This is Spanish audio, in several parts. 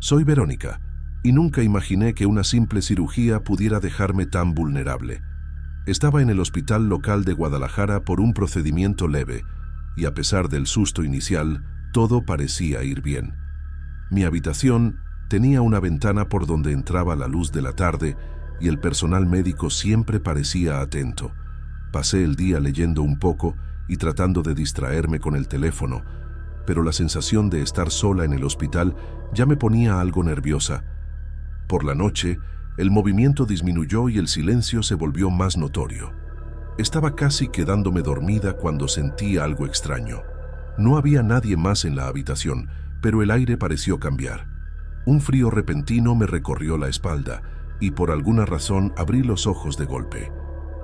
Soy Verónica, y nunca imaginé que una simple cirugía pudiera dejarme tan vulnerable. Estaba en el hospital local de Guadalajara por un procedimiento leve, y a pesar del susto inicial, todo parecía ir bien. Mi habitación tenía una ventana por donde entraba la luz de la tarde y el personal médico siempre parecía atento. Pasé el día leyendo un poco y tratando de distraerme con el teléfono, pero la sensación de estar sola en el hospital ya me ponía algo nerviosa. Por la noche, el movimiento disminuyó y el silencio se volvió más notorio. Estaba casi quedándome dormida cuando sentí algo extraño. No había nadie más en la habitación, pero el aire pareció cambiar. Un frío repentino me recorrió la espalda y por alguna razón abrí los ojos de golpe.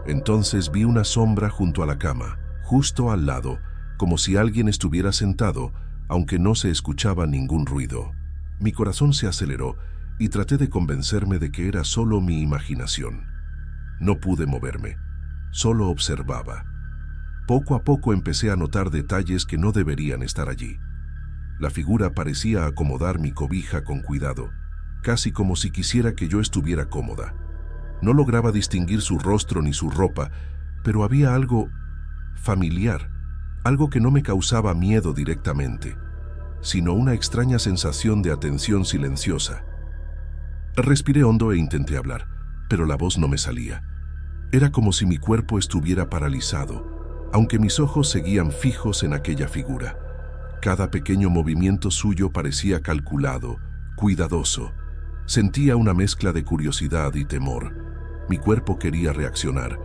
Entonces vi una sombra junto a la cama, justo al lado, como si alguien estuviera sentado, aunque no se escuchaba ningún ruido. Mi corazón se aceleró y traté de convencerme de que era solo mi imaginación. No pude moverme, solo observaba. Poco a poco empecé a notar detalles que no deberían estar allí. La figura parecía acomodar mi cobija con cuidado, casi como si quisiera que yo estuviera cómoda. No lograba distinguir su rostro ni su ropa, pero había algo familiar, algo que no me causaba miedo directamente, sino una extraña sensación de atención silenciosa. Respiré hondo e intenté hablar, pero la voz no me salía. Era como si mi cuerpo estuviera paralizado, aunque mis ojos seguían fijos en aquella figura. Cada pequeño movimiento suyo parecía calculado, cuidadoso. Sentía una mezcla de curiosidad y temor. Mi cuerpo quería reaccionar,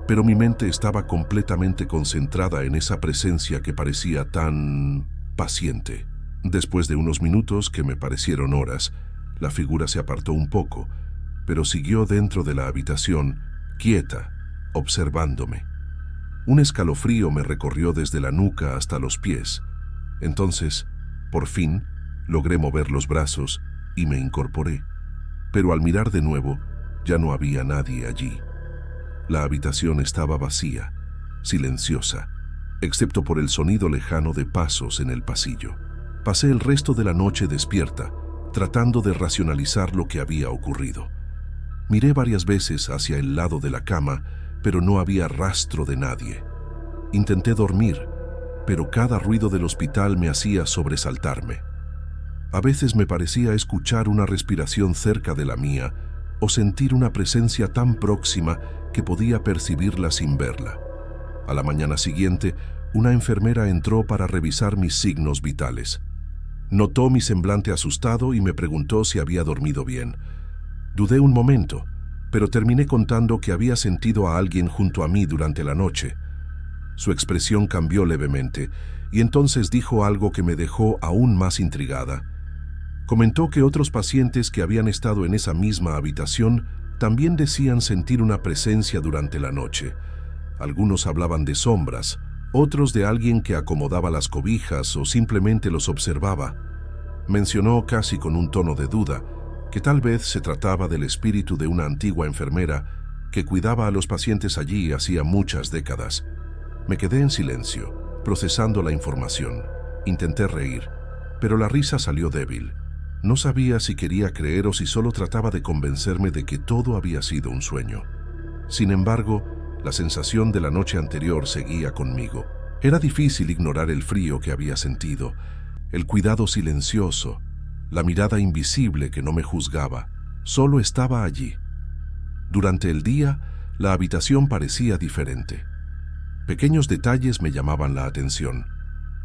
pero mi mente estaba completamente concentrada en esa presencia que parecía tan paciente. Después de unos minutos que me parecieron horas, la figura se apartó un poco, pero siguió dentro de la habitación, quieta, observándome. Un escalofrío me recorrió desde la nuca hasta los pies. Entonces, por fin, logré mover los brazos y me incorporé. Pero al mirar de nuevo, ya no había nadie allí. La habitación estaba vacía, silenciosa, excepto por el sonido lejano de pasos en el pasillo. Pasé el resto de la noche despierta, tratando de racionalizar lo que había ocurrido. Miré varias veces hacia el lado de la cama, pero no había rastro de nadie. Intenté dormir, pero cada ruido del hospital me hacía sobresaltarme. A veces me parecía escuchar una respiración cerca de la mía o sentir una presencia tan próxima que podía percibirla sin verla. A la mañana siguiente, una enfermera entró para revisar mis signos vitales. Notó mi semblante asustado y me preguntó si había dormido bien. Dudé un momento, pero terminé contando que había sentido a alguien junto a mí durante la noche. Su expresión cambió levemente y entonces dijo algo que me dejó aún más intrigada. Comentó que otros pacientes que habían estado en esa misma habitación también decían sentir una presencia durante la noche. Algunos hablaban de sombras, otros de alguien que acomodaba las cobijas o simplemente los observaba. Mencionó casi con un tono de duda que tal vez se trataba del espíritu de una antigua enfermera que cuidaba a los pacientes allí hacía muchas décadas. Me quedé en silencio, procesando la información. Intenté reír, pero la risa salió débil. No sabía si quería creer o si solo trataba de convencerme de que todo había sido un sueño. Sin embargo, la sensación de la noche anterior seguía conmigo. Era difícil ignorar el frío que había sentido, el cuidado silencioso, la mirada invisible que no me juzgaba, solo estaba allí. Durante el día, la habitación parecía diferente. Pequeños detalles me llamaban la atención.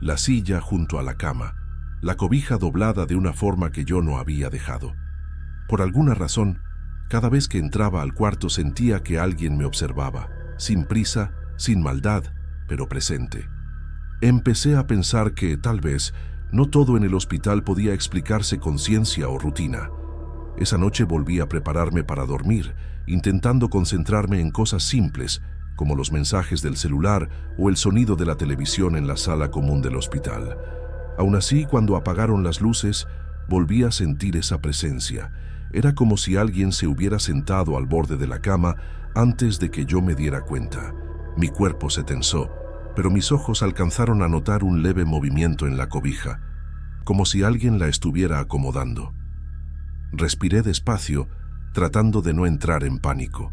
La silla junto a la cama, la cobija doblada de una forma que yo no había dejado. Por alguna razón, cada vez que entraba al cuarto sentía que alguien me observaba, sin prisa, sin maldad, pero presente. Empecé a pensar que, tal vez, no todo en el hospital podía explicarse con ciencia o rutina. Esa noche volví a prepararme para dormir, intentando concentrarme en cosas simples, como los mensajes del celular o el sonido de la televisión en la sala común del hospital. Aún así, cuando apagaron las luces, volví a sentir esa presencia. Era como si alguien se hubiera sentado al borde de la cama antes de que yo me diera cuenta. Mi cuerpo se tensó, pero mis ojos alcanzaron a notar un leve movimiento en la cobija, como si alguien la estuviera acomodando. Respiré despacio, tratando de no entrar en pánico.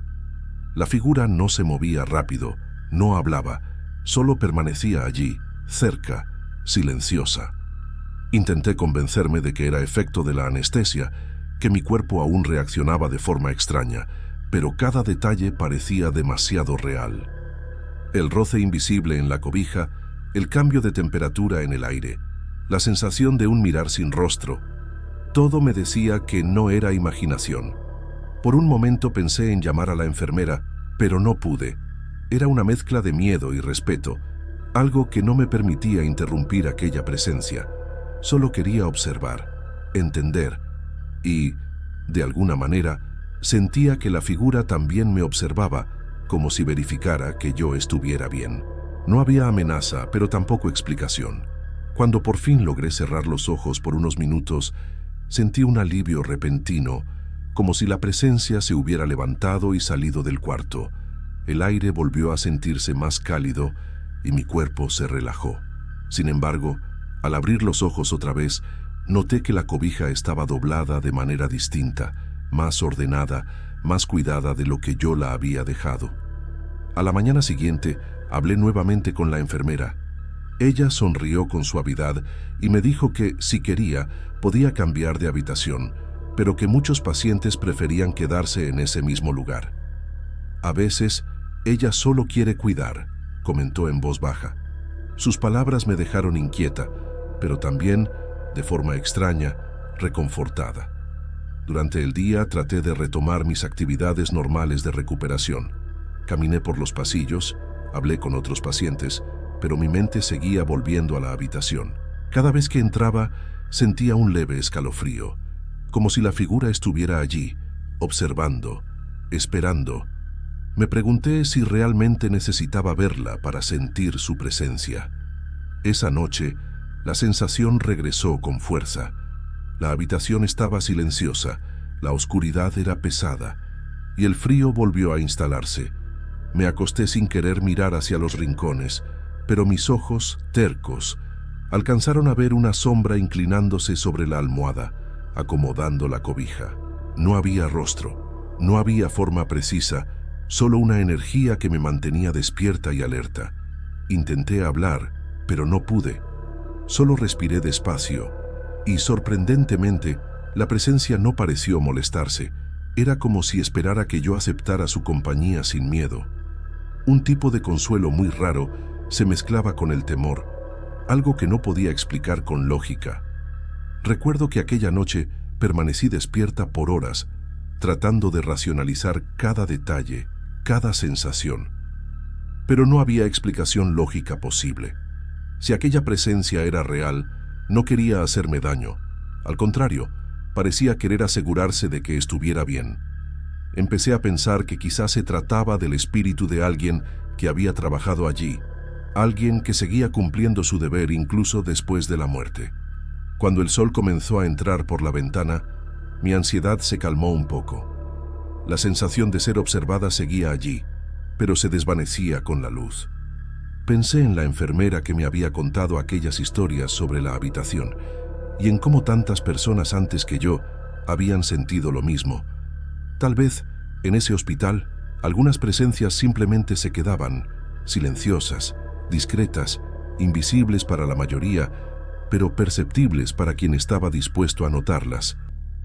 La figura no se movía rápido, no hablaba, solo permanecía allí, cerca, silenciosa. Intenté convencerme de que era efecto de la anestesia, que mi cuerpo aún reaccionaba de forma extraña, pero cada detalle parecía demasiado real. El roce invisible en la cobija, el cambio de temperatura en el aire, la sensación de un mirar sin rostro, todo me decía que no era imaginación. Por un momento pensé en llamar a la enfermera, pero no pude. Era una mezcla de miedo y respeto, algo que no me permitía interrumpir aquella presencia. Solo quería observar, entender, y, de alguna manera, sentía que la figura también me observaba, como si verificara que yo estuviera bien. No había amenaza, pero tampoco explicación. Cuando por fin logré cerrar los ojos por unos minutos, sentí un alivio repentino, como si la presencia se hubiera levantado y salido del cuarto. El aire volvió a sentirse más cálido y mi cuerpo se relajó. Sin embargo, al abrir los ojos otra vez, noté que la cobija estaba doblada de manera distinta, más ordenada, más cuidada de lo que yo la había dejado. A la mañana siguiente, hablé nuevamente con la enfermera. Ella sonrió con suavidad y me dijo que, si quería, podía cambiar de habitación, pero que muchos pacientes preferían quedarse en ese mismo lugar. A veces, ella solo quiere cuidar, comentó en voz baja. Sus palabras me dejaron inquieta, pero también, de forma extraña, reconfortada. Durante el día traté de retomar mis actividades normales de recuperación. Caminé por los pasillos, hablé con otros pacientes, pero mi mente seguía volviendo a la habitación. Cada vez que entraba, sentía un leve escalofrío, como si la figura estuviera allí, observando, esperando. Me pregunté si realmente necesitaba verla para sentir su presencia. Esa noche, la sensación regresó con fuerza. La habitación estaba silenciosa, la oscuridad era pesada, y el frío volvió a instalarse. Me acosté sin querer mirar hacia los rincones, pero mis ojos, tercos, alcanzaron a ver una sombra inclinándose sobre la almohada, acomodando la cobija. No había rostro, no había forma precisa, solo una energía que me mantenía despierta y alerta. Intenté hablar, pero no pude. Solo respiré despacio, y sorprendentemente, la presencia no pareció molestarse. Era como si esperara que yo aceptara su compañía sin miedo. Un tipo de consuelo muy raro se mezclaba con el temor, algo que no podía explicar con lógica. Recuerdo que aquella noche permanecí despierta por horas, tratando de racionalizar cada detalle, cada sensación. Pero no había explicación lógica posible. Si aquella presencia era real, no quería hacerme daño. Al contrario, parecía querer asegurarse de que estuviera bien. Empecé a pensar que quizás se trataba del espíritu de alguien que había trabajado allí, alguien que seguía cumpliendo su deber incluso después de la muerte. Cuando el sol comenzó a entrar por la ventana, mi ansiedad se calmó un poco. La sensación de ser observada seguía allí, pero se desvanecía con la luz. Pensé en la enfermera que me había contado aquellas historias sobre la habitación y en cómo tantas personas antes que yo habían sentido lo mismo. Tal vez, en ese hospital, algunas presencias simplemente se quedaban, silenciosas, discretas, invisibles para la mayoría, pero perceptibles para quien estaba dispuesto a notarlas.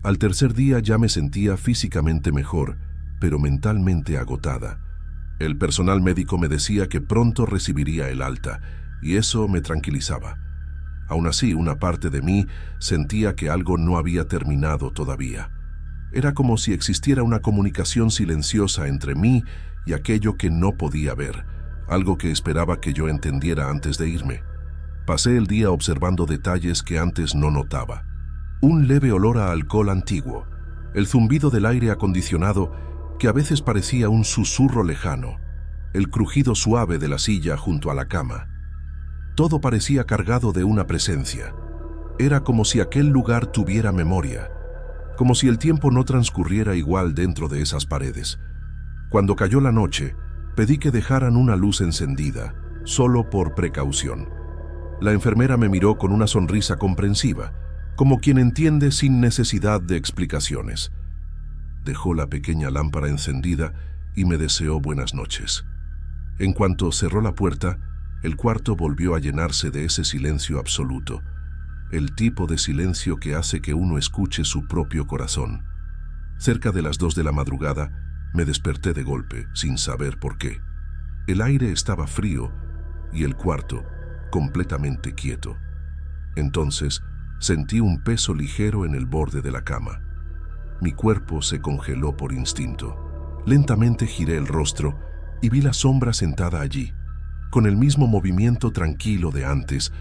Al tercer día ya me sentía físicamente mejor, pero mentalmente agotada. El personal médico me decía que pronto recibiría el alta, y eso me tranquilizaba. Aún así, una parte de mí sentía que algo no había terminado todavía. Era como si existiera una comunicación silenciosa entre mí y aquello que no podía ver, algo que esperaba que yo entendiera antes de irme. Pasé el día observando detalles que antes no notaba. Un leve olor a alcohol antiguo, el zumbido del aire acondicionado que a veces parecía un susurro lejano, el crujido suave de la silla junto a la cama. Todo parecía cargado de una presencia. Era como si aquel lugar tuviera memoria, como si el tiempo no transcurriera igual dentro de esas paredes. Cuando cayó la noche, pedí que dejaran una luz encendida, solo por precaución. La enfermera me miró con una sonrisa comprensiva, como quien entiende sin necesidad de explicaciones. Dejó la pequeña lámpara encendida y me deseó buenas noches. En cuanto cerró la puerta, el cuarto volvió a llenarse de ese silencio absoluto, el tipo de silencio que hace que uno escuche su propio corazón. Cerca de las 2 de la madrugada, me desperté de golpe, sin saber por qué. El aire estaba frío y el cuarto completamente quieto. Entonces, sentí un peso ligero en el borde de la cama. Mi cuerpo se congeló por instinto. Lentamente giré el rostro y vi la sombra sentada allí, con el mismo movimiento tranquilo de antes,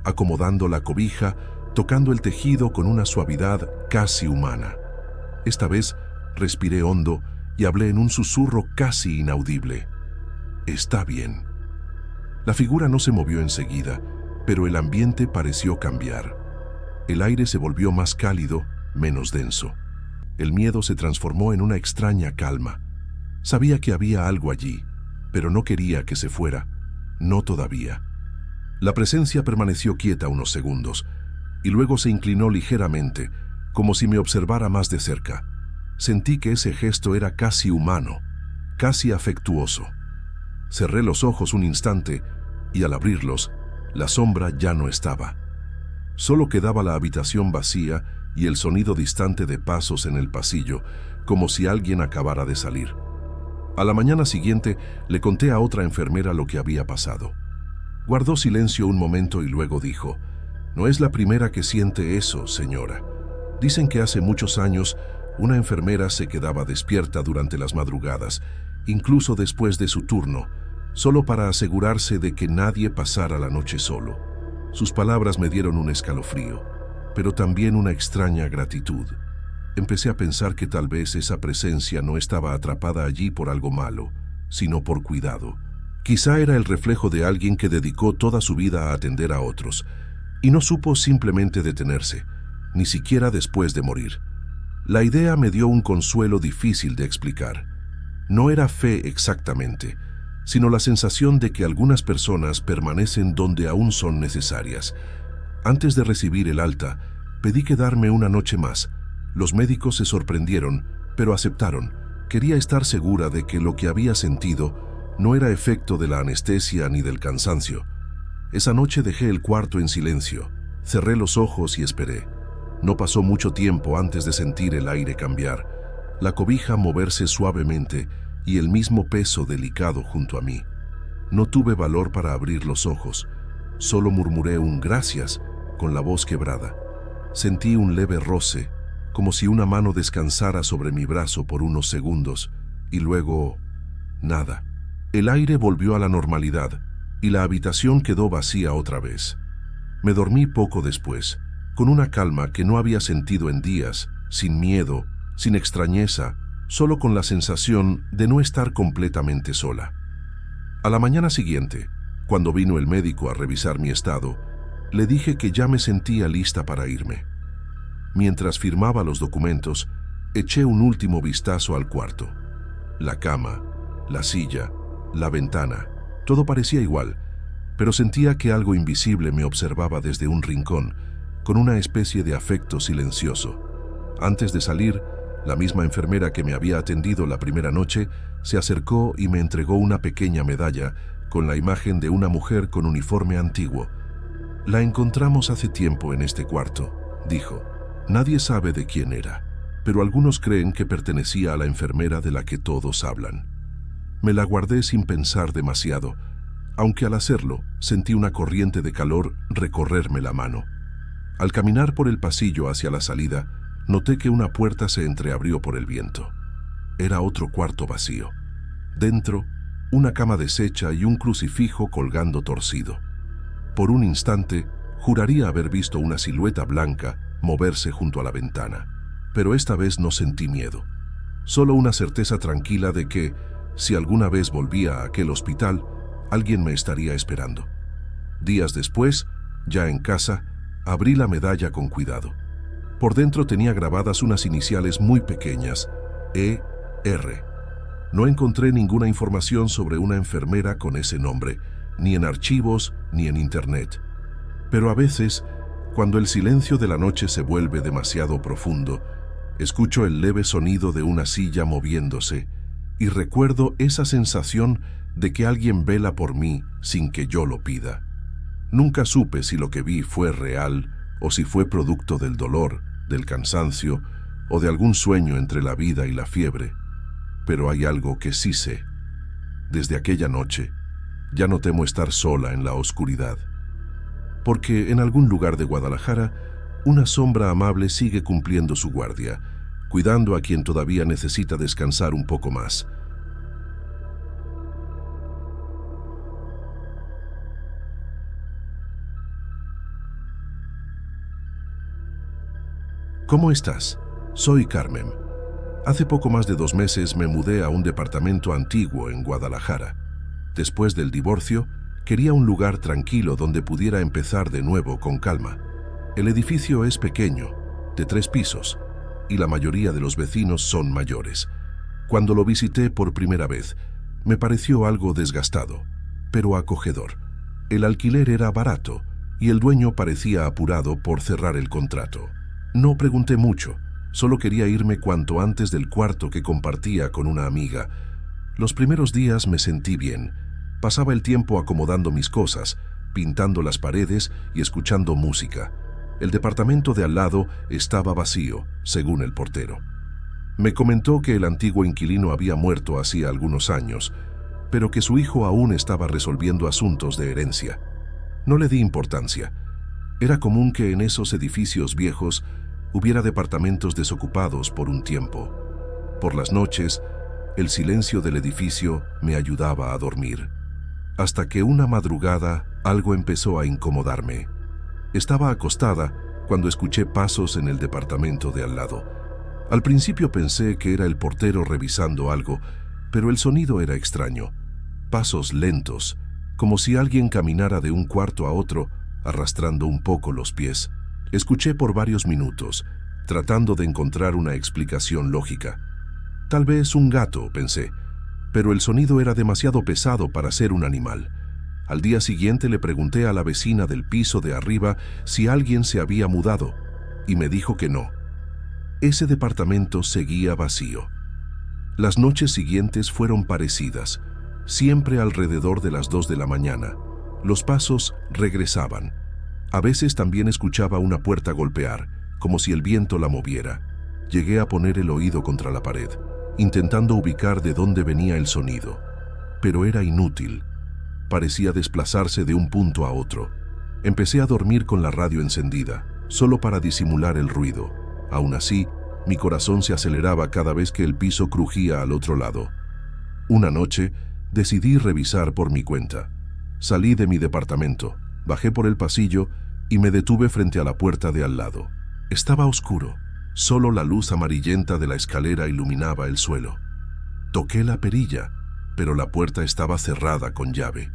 acomodando la cobija, tocando el tejido con una suavidad casi humana. Esta vez respiré hondo y hablé en un susurro casi inaudible. «Está bien». La figura no se movió enseguida, pero el ambiente pareció cambiar. El aire se volvió más cálido, menos denso. El miedo se transformó en una extraña calma. Sabía que había algo allí, pero no quería que se fuera. No todavía. La presencia permaneció quieta unos segundos, y luego se inclinó ligeramente, como si me observara más de cerca. Sentí que ese gesto era casi humano, casi afectuoso. Cerré los ojos un instante, y al abrirlos, la sombra ya no estaba. Solo quedaba la habitación vacía y el sonido distante de pasos en el pasillo, como si alguien acabara de salir. A la mañana siguiente le conté a otra enfermera lo que había pasado. Guardó silencio un momento y luego dijo: «No es la primera que siente eso, señora. Dicen que hace muchos años una enfermera se quedaba despierta durante las madrugadas, incluso después de su turno, solo para asegurarse de que nadie pasara la noche solo». Sus palabras me dieron un escalofrío, pero también una extraña gratitud. Empecé a pensar que tal vez esa presencia no estaba atrapada allí por algo malo, sino por cuidado. Quizá era el reflejo de alguien que dedicó toda su vida a atender a otros, y no supo simplemente detenerse, ni siquiera después de morir. La idea me dio un consuelo difícil de explicar. No era fe exactamente, sino la sensación de que algunas personas permanecen donde aún son necesarias. Antes de recibir el alta, pedí quedarme una noche más. Los médicos se sorprendieron, pero aceptaron. Quería estar segura de que lo que había sentido no era efecto de la anestesia ni del cansancio. Esa noche dejé el cuarto en silencio, cerré los ojos y esperé. No pasó mucho tiempo antes de sentir el aire cambiar, la cobija moverse suavemente y el mismo peso delicado junto a mí. No tuve valor para abrir los ojos, solo murmuré un «gracias» con la voz quebrada. Sentí un leve roce, como si una mano descansara sobre mi brazo por unos segundos, y luego nada. El aire volvió a la normalidad y la habitación quedó vacía otra vez. Me dormí poco después, con una calma que no había sentido en días, sin miedo, sin extrañeza, solo con la sensación de no estar completamente sola. A la mañana siguiente, cuando vino el médico a revisar mi estado, le dije que ya me sentía lista para irme. Mientras firmaba los documentos, eché un último vistazo al cuarto. La cama, la silla, la ventana, todo parecía igual, pero sentía que algo invisible me observaba desde un rincón, con una especie de afecto silencioso. Antes de salir, la misma enfermera que me había atendido la primera noche se acercó y me entregó una pequeña medalla con la imagen de una mujer con uniforme antiguo. «La encontramos hace tiempo en este cuarto», dijo. «Nadie sabe de quién era, pero algunos creen que pertenecía a la enfermera de la que todos hablan». Me la guardé sin pensar demasiado, aunque al hacerlo sentí una corriente de calor recorrerme la mano. Al caminar por el pasillo hacia la salida, noté que una puerta se entreabrió por el viento. Era otro cuarto vacío. Dentro, una cama deshecha y un crucifijo colgando torcido. Por un instante, juraría haber visto una silueta blanca moverse junto a la ventana, pero esta vez no sentí miedo. Solo una certeza tranquila de que, si alguna vez volvía a aquel hospital, alguien me estaría esperando. Días después, ya en casa, abrí la medalla con cuidado. Por dentro tenía grabadas unas iniciales muy pequeñas, E.R. No encontré ninguna información sobre una enfermera con ese nombre, ni en archivos ni en internet. Pero a veces, Cuando el silencio de la noche se vuelve demasiado profundo, escucho el leve sonido de una silla moviéndose y recuerdo esa sensación de que alguien vela por mí sin que yo lo pida. Nunca supe si lo que vi fue real o si fue producto del dolor, del cansancio o de algún sueño entre la vida y la fiebre. Pero hay algo que sí sé. Desde aquella noche, ya no temo estar sola en la oscuridad. Porque en algún lugar de Guadalajara, una sombra amable sigue cumpliendo su guardia, cuidando a quien todavía necesita descansar un poco más. ¿Cómo estás? Soy Carmen. Hace poco más de 2 meses me mudé a un departamento antiguo en Guadalajara. Después del divorcio, quería un lugar tranquilo donde pudiera empezar de nuevo con calma. El edificio es pequeño, de 3 pisos, y la mayoría de los vecinos son mayores. Cuando lo visité por primera vez, me pareció algo desgastado, pero acogedor. El alquiler era barato y el dueño parecía apurado por cerrar el contrato. No pregunté mucho, solo quería irme cuanto antes del cuarto que compartía con una amiga. Los primeros días me sentí bien. Pasaba el tiempo acomodando mis cosas, pintando las paredes y escuchando música. El departamento de al lado estaba vacío, según el portero. Me comentó que el antiguo inquilino había muerto hacía algunos años, pero que su hijo aún estaba resolviendo asuntos de herencia. No le di importancia. Era común que en esos edificios viejos hubiera departamentos desocupados por un tiempo. Por las noches, el silencio del edificio me ayudaba a dormir. Hasta que una madrugada algo empezó a incomodarme. Estaba acostada cuando escuché pasos en el departamento de al lado. Al principio pensé que era el portero revisando algo, pero el sonido era extraño. Pasos lentos, como si alguien caminara de un cuarto a otro, arrastrando un poco los pies. Escuché por varios minutos, tratando de encontrar una explicación lógica. Tal vez un gato, pensé, pero el sonido era demasiado pesado para ser un animal. Al día siguiente le pregunté a la vecina del piso de arriba si alguien se había mudado, y me dijo que no. Ese departamento seguía vacío. Las noches siguientes fueron parecidas, siempre alrededor de las 2 de la mañana. Los pasos regresaban. A veces también escuchaba una puerta golpear, como si el viento la moviera. Llegué a poner el oído contra la pared, intentando ubicar de dónde venía el sonido, pero era inútil. Parecía desplazarse de un punto a otro. Empecé a dormir con la radio encendida, solo para disimular el ruido. Aún así, mi corazón se aceleraba cada vez que el piso crujía al otro lado. Una noche, decidí revisar por mi cuenta. Salí de mi departamento, bajé por el pasillo y me detuve frente a la puerta de al lado. Estaba oscuro. Solo la luz amarillenta de la escalera iluminaba el suelo. Toqué la perilla, pero la puerta estaba cerrada con llave.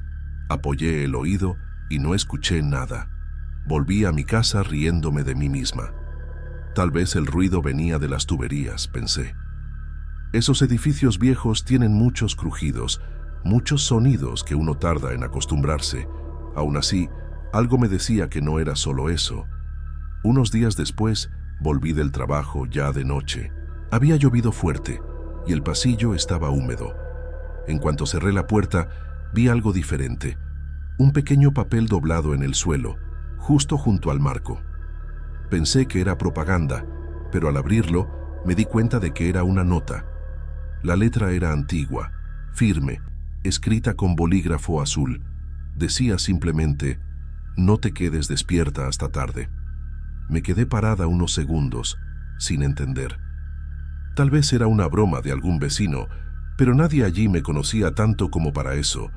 Apoyé el oído y no escuché nada. Volví a mi casa riéndome de mí misma. Tal vez el ruido venía de las tuberías, pensé. Esos edificios viejos tienen muchos crujidos, muchos sonidos que uno tarda en acostumbrarse. Aún así, algo me decía que no era solo eso. Unos días después, volví del trabajo ya de noche. Había llovido fuerte y el pasillo estaba húmedo. En cuanto cerré la puerta, vi algo diferente. Un pequeño papel doblado en el suelo, justo junto al marco. Pensé que era propaganda, pero al abrirlo, me di cuenta de que era una nota. La letra era antigua, firme, escrita con bolígrafo azul. Decía simplemente: no te quedes despierta hasta tarde. Me quedé parada unos segundos, sin entender. Tal vez era una broma de algún vecino, pero nadie allí me conocía tanto como para eso.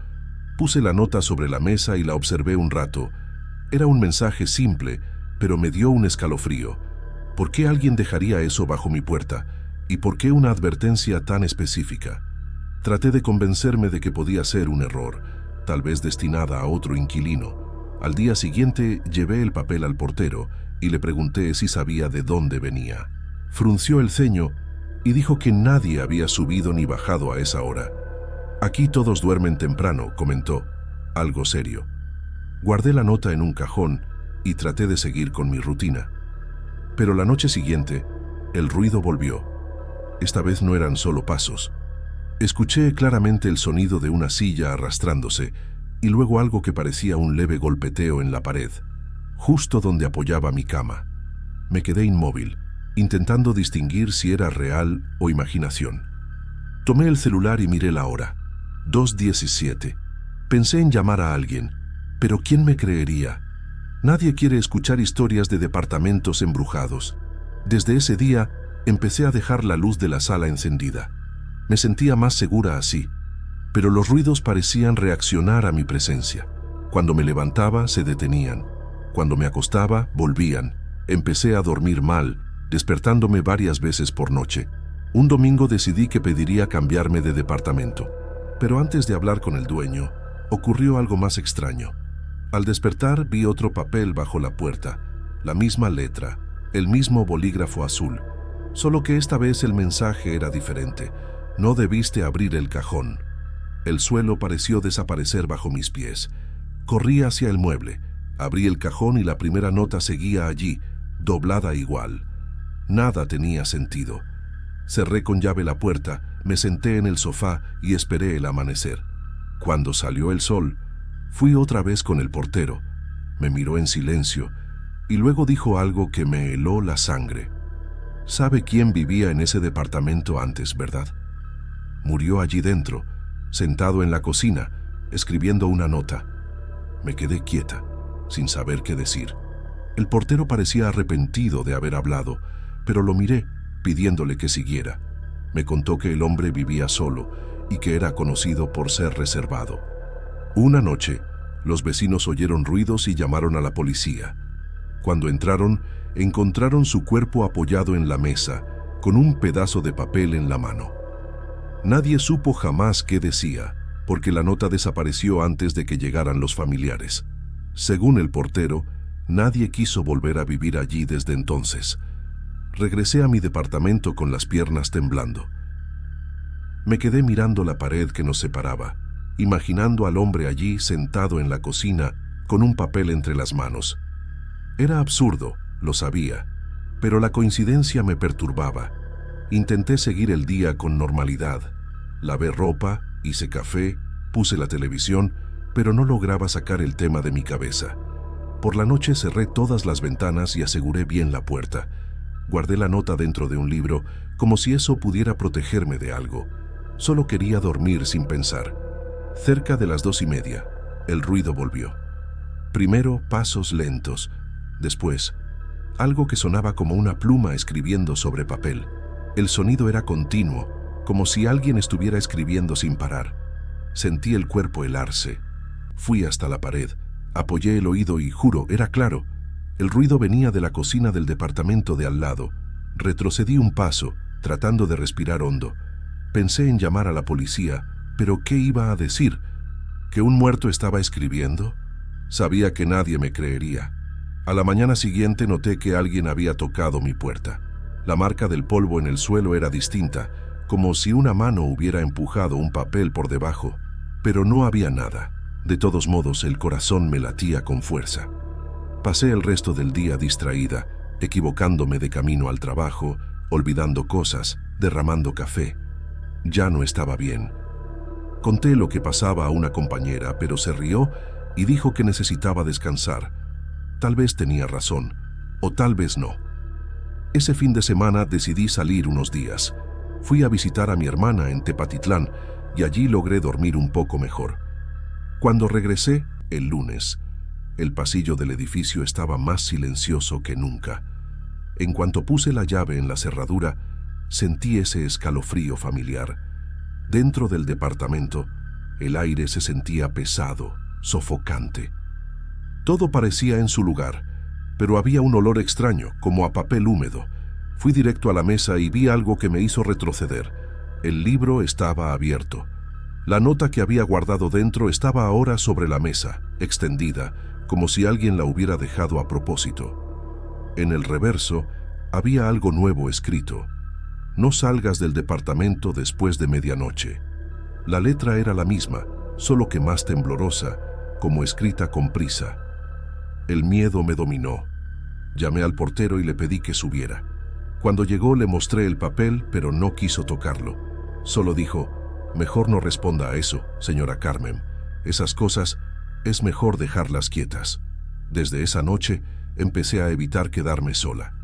Puse la nota sobre la mesa y la observé un rato. Era un mensaje simple, pero me dio un escalofrío. ¿Por qué alguien dejaría eso bajo mi puerta? ¿Y por qué una advertencia tan específica? Traté de convencerme de que podía ser un error, tal vez destinada a otro inquilino. Al día siguiente llevé el papel al portero y le pregunté si sabía de dónde venía. Frunció el ceño y dijo que nadie había subido ni bajado a esa hora. Aquí todos duermen temprano, comentó, algo serio. Guardé la nota en un cajón y traté de seguir con mi rutina. Pero la noche siguiente, el ruido volvió. Esta vez no eran solo pasos. Escuché claramente el sonido de una silla arrastrándose y luego algo que parecía un leve golpeteo en la pared, justo donde apoyaba mi cama. Me quedé inmóvil, intentando distinguir si era real o imaginación. Tomé el celular y miré la hora. 2:17. Pensé en llamar a alguien, pero ¿quién me creería? Nadie quiere escuchar historias de departamentos embrujados. Desde ese día, empecé a dejar la luz de la sala encendida. Me sentía más segura así, pero los ruidos parecían reaccionar a mi presencia. Cuando me levantaba, se detenían. Cuando me acostaba, volvían. Empecé a dormir mal, despertándome varias veces por noche. Un domingo decidí que pediría cambiarme de departamento. Pero antes de hablar con el dueño, ocurrió algo más extraño. Al despertar, vi otro papel bajo la puerta, la misma letra, el mismo bolígrafo azul, solo que esta vez el mensaje era diferente. No debiste abrir el cajón. El suelo pareció desaparecer bajo mis pies. Corrí hacia el mueble, abrí el cajón y la primera nota seguía allí, doblada igual. Nada tenía sentido. Cerré con llave la puerta, me senté en el sofá y esperé el amanecer. Cuando salió el sol, fui otra vez con el portero. Me miró en silencio y luego dijo algo que me heló la sangre. ¿Sabe quién vivía en ese departamento antes, verdad? Murió allí dentro, sentado en la cocina, escribiendo una nota. Me quedé quieta, sin saber qué decir. El portero parecía arrepentido de haber hablado, pero lo miré, pidiéndole que siguiera. Me contó que el hombre vivía solo y que era conocido por ser reservado. Una noche, los vecinos oyeron ruidos y llamaron a la policía. Cuando entraron, encontraron su cuerpo apoyado en la mesa, con un pedazo de papel en la mano. Nadie supo jamás qué decía, porque la nota desapareció antes de que llegaran los familiares. Según el portero, nadie quiso volver a vivir allí desde entonces. Regresé a mi departamento con las piernas temblando. Me quedé mirando la pared que nos separaba, imaginando al hombre allí sentado en la cocina con un papel entre las manos. Era absurdo, lo sabía, pero la coincidencia me perturbaba. Intenté seguir el día con normalidad. Lavé ropa, hice café, puse la televisión, pero no lograba sacar el tema de mi cabeza. Por la noche cerré todas las ventanas y aseguré bien la puerta. Guardé la nota dentro de un libro, como si eso pudiera protegerme de algo. Solo quería dormir sin pensar. Cerca de las 2:30, el ruido volvió. Primero, pasos lentos. Después, algo que sonaba como una pluma escribiendo sobre papel. El sonido era continuo, como si alguien estuviera escribiendo sin parar. Sentí el cuerpo helarse. Fui hasta la pared, apoyé el oído y juro, era claro. El ruido venía de la cocina del departamento de al lado. Retrocedí un paso, tratando de respirar hondo. Pensé en llamar a la policía, pero ¿qué iba a decir? ¿Que un muerto estaba escribiendo? Sabía que nadie me creería. A la mañana siguiente noté que alguien había tocado mi puerta. La marca del polvo en el suelo era distinta, como si una mano hubiera empujado un papel por debajo, pero no había nada. De todos modos, el corazón me latía con fuerza. Pasé el resto del día distraída, equivocándome de camino al trabajo, olvidando cosas, derramando café. Ya no estaba bien. Conté lo que pasaba a una compañera, pero se rió y dijo que necesitaba descansar. Tal vez tenía razón, o tal vez no. Ese fin de semana decidí salir unos días. Fui a visitar a mi hermana en Tepatitlán y allí logré dormir un poco mejor. Cuando regresé, el lunes, el pasillo del edificio estaba más silencioso que nunca. En cuanto puse la llave en la cerradura, sentí ese escalofrío familiar. Dentro del departamento, el aire se sentía pesado, sofocante. Todo parecía en su lugar, pero había un olor extraño, como a papel húmedo. Fui directo a la mesa y vi algo que me hizo retroceder. El libro estaba abierto. La nota que había guardado dentro estaba ahora sobre la mesa, extendida, como si alguien la hubiera dejado a propósito. En el reverso había algo nuevo escrito. No salgas del departamento después de medianoche. La letra era la misma, solo que más temblorosa, como escrita con prisa. El miedo me dominó. Llamé al portero y le pedí que subiera. Cuando llegó le mostré el papel, pero no quiso tocarlo. Solo dijo: «Mejor no responda a eso, señora Carmen. Esas cosas es mejor dejarlas quietas». Desde esa noche empecé a evitar quedarme sola.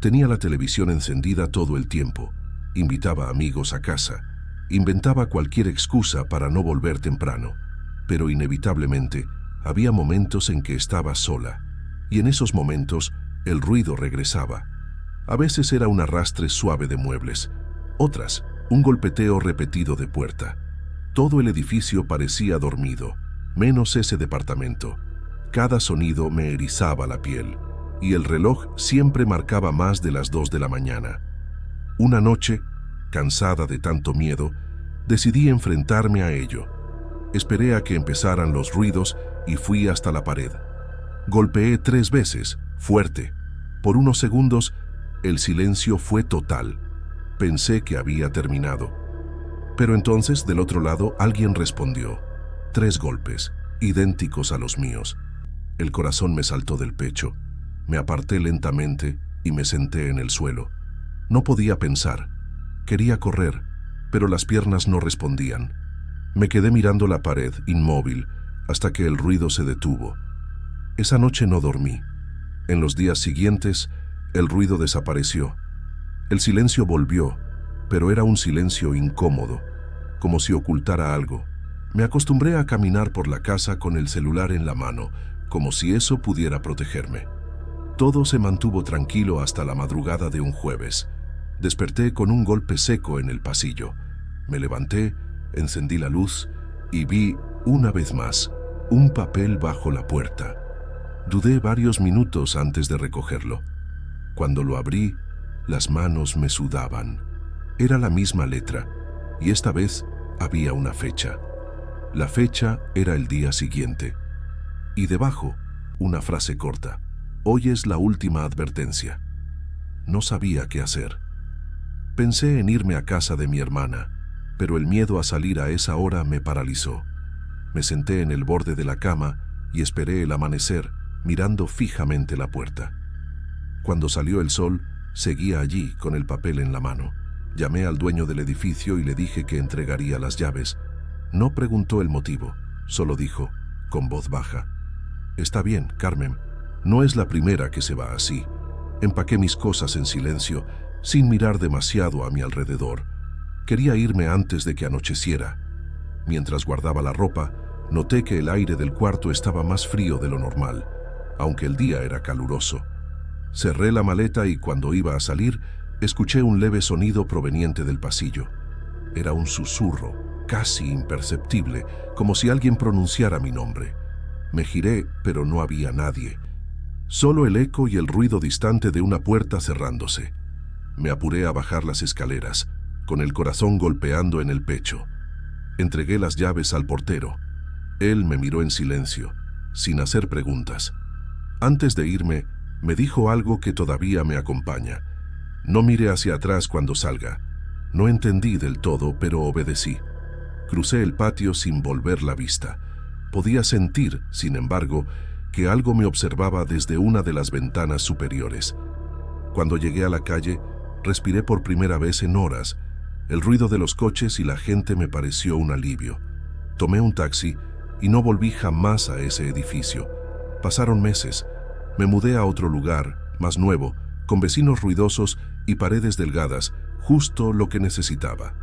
Tenía la televisión encendida todo el tiempo. Invitaba amigos a casa. Inventaba cualquier excusa para no volver temprano. Pero inevitablemente había momentos en que estaba sola. Y en esos momentos el ruido regresaba. A veces era un arrastre suave de muebles. Otras, un golpeteo repetido de puerta. Todo el edificio parecía dormido, menos ese departamento. Cada sonido me erizaba la piel, y el reloj siempre marcaba más de las 2 de la mañana. Una noche, cansada de tanto miedo, decidí enfrentarme a ello. Esperé a que empezaran los ruidos y fui hasta la pared. Golpeé 3 veces, fuerte. Por unos segundos, el silencio fue total. Pensé que había terminado. Pero entonces, del otro lado, alguien respondió. 3 golpes, idénticos a los míos. El corazón me saltó del pecho. Me aparté lentamente y me senté en el suelo. No podía pensar. Quería correr, pero las piernas no respondían. Me quedé mirando la pared, inmóvil, hasta que el ruido se detuvo. Esa noche no dormí. En los días siguientes, el ruido desapareció. El silencio volvió, pero era un silencio incómodo, como si ocultara algo. Me acostumbré a caminar por la casa con el celular en la mano, como si eso pudiera protegerme. Todo se mantuvo tranquilo hasta la madrugada de un jueves. Desperté con un golpe seco en el pasillo. Me levanté, encendí la luz y vi, una vez más, un papel bajo la puerta. Dudé varios minutos antes de recogerlo. Cuando lo abrí, las manos me sudaban. Era la misma letra, y esta vez había una fecha. La fecha era el día siguiente. Y debajo, una frase corta. «Hoy es la última advertencia». No sabía qué hacer. Pensé en irme a casa de mi hermana, pero el miedo a salir a esa hora me paralizó. Me senté en el borde de la cama y esperé el amanecer, mirando fijamente la puerta. Cuando salió el sol, seguía allí con el papel en la mano. Llamé al dueño del edificio y le dije que entregaría las llaves. No preguntó el motivo, solo dijo, con voz baja: «Está bien, Carmen, no es la primera que se va así». Empaqué mis cosas en silencio, sin mirar demasiado a mi alrededor. Quería irme antes de que anocheciera. Mientras guardaba la ropa, noté que el aire del cuarto estaba más frío de lo normal, aunque el día era caluroso. Cerré la maleta y cuando iba a salir, escuché un leve sonido proveniente del pasillo. Era un susurro, casi imperceptible, como si alguien pronunciara mi nombre. Me giré, pero no había nadie. Solo el eco y el ruido distante de una puerta cerrándose. Me apuré a bajar las escaleras, con el corazón golpeando en el pecho. Entregué las llaves al portero. Él me miró en silencio, sin hacer preguntas. Antes de irme, me dijo algo que todavía me acompaña. «No mire hacia atrás cuando salga». No entendí del todo, pero obedecí. Crucé el patio sin volver la vista. Podía sentir, sin embargo, que algo me observaba desde una de las ventanas superiores. Cuando llegué a la calle, respiré por primera vez en horas. El ruido de los coches y la gente me pareció un alivio. Tomé un taxi y no volví jamás a ese edificio. Pasaron meses. Me mudé a otro lugar, más nuevo, con vecinos ruidosos y paredes delgadas, justo lo que necesitaba.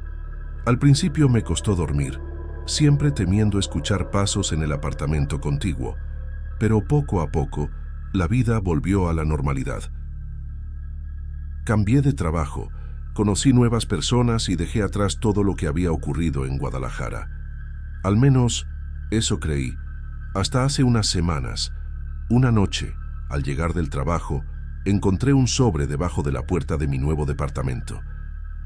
Al principio me costó dormir, siempre temiendo escuchar pasos en el apartamento contiguo, pero poco a poco la vida volvió a la normalidad. Cambié de trabajo, conocí nuevas personas y dejé atrás todo lo que había ocurrido en Guadalajara. Al menos eso creí, hasta hace unas semanas. Una noche, al llegar del trabajo, encontré un sobre debajo de la puerta de mi nuevo departamento.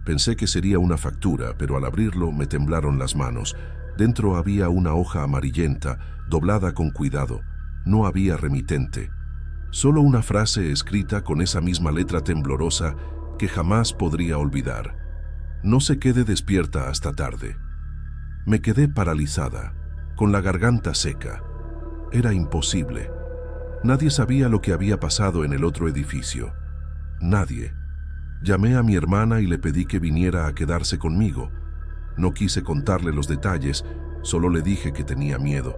Pensé que sería una factura, pero al abrirlo me temblaron las manos. Dentro había una hoja amarillenta, doblada con cuidado. No había remitente. Solo una frase escrita con esa misma letra temblorosa que jamás podría olvidar. «No se quede despierta hasta tarde». Me quedé paralizada, con la garganta seca. Era imposible. Nadie sabía lo que había pasado en el otro edificio. Nadie. Llamé a mi hermana y le pedí que viniera a quedarse conmigo. No quise contarle los detalles, solo le dije que tenía miedo.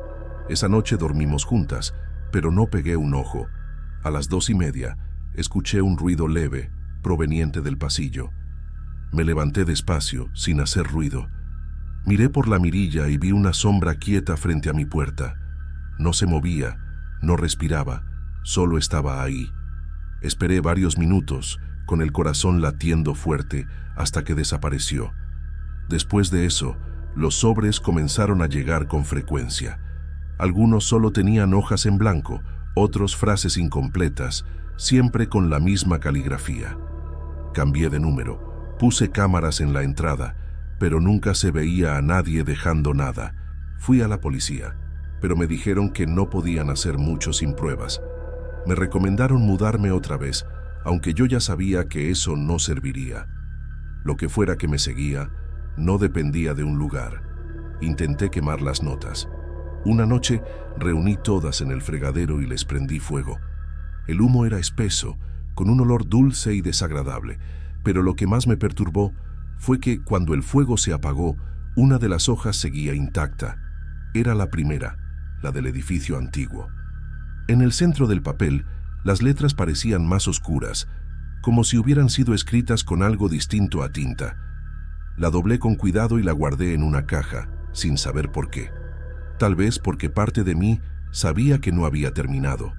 Esa noche dormimos juntas, pero no pegué un ojo. A las 2:30, escuché un ruido leve, proveniente del pasillo. Me levanté despacio, sin hacer ruido. Miré por la mirilla y vi una sombra quieta frente a mi puerta. No se movía, no respiraba, solo estaba ahí. Esperé varios minutos, con el corazón latiendo fuerte, hasta que desapareció. Después de eso, los sobres comenzaron a llegar con frecuencia. Algunos solo tenían hojas en blanco, otros frases incompletas, siempre con la misma caligrafía. Cambié de número, puse cámaras en la entrada, pero nunca se veía a nadie dejando nada. Fui a la policía, pero me dijeron que no podían hacer mucho sin pruebas. Me recomendaron mudarme otra vez, aunque yo ya sabía que eso no serviría. Lo que fuera que me seguía, no dependía de un lugar. Intenté quemar las notas. Una noche reuní todas en el fregadero y les prendí fuego. El humo era espeso, con un olor dulce y desagradable, pero lo que más me perturbó fue que cuando el fuego se apagó, una de las hojas seguía intacta. Era la primera, la del edificio antiguo. En el centro del papel, las letras parecían más oscuras, como si hubieran sido escritas con algo distinto a tinta. La doblé con cuidado y la guardé en una caja, sin saber por qué. Tal vez porque parte de mí sabía que no había terminado.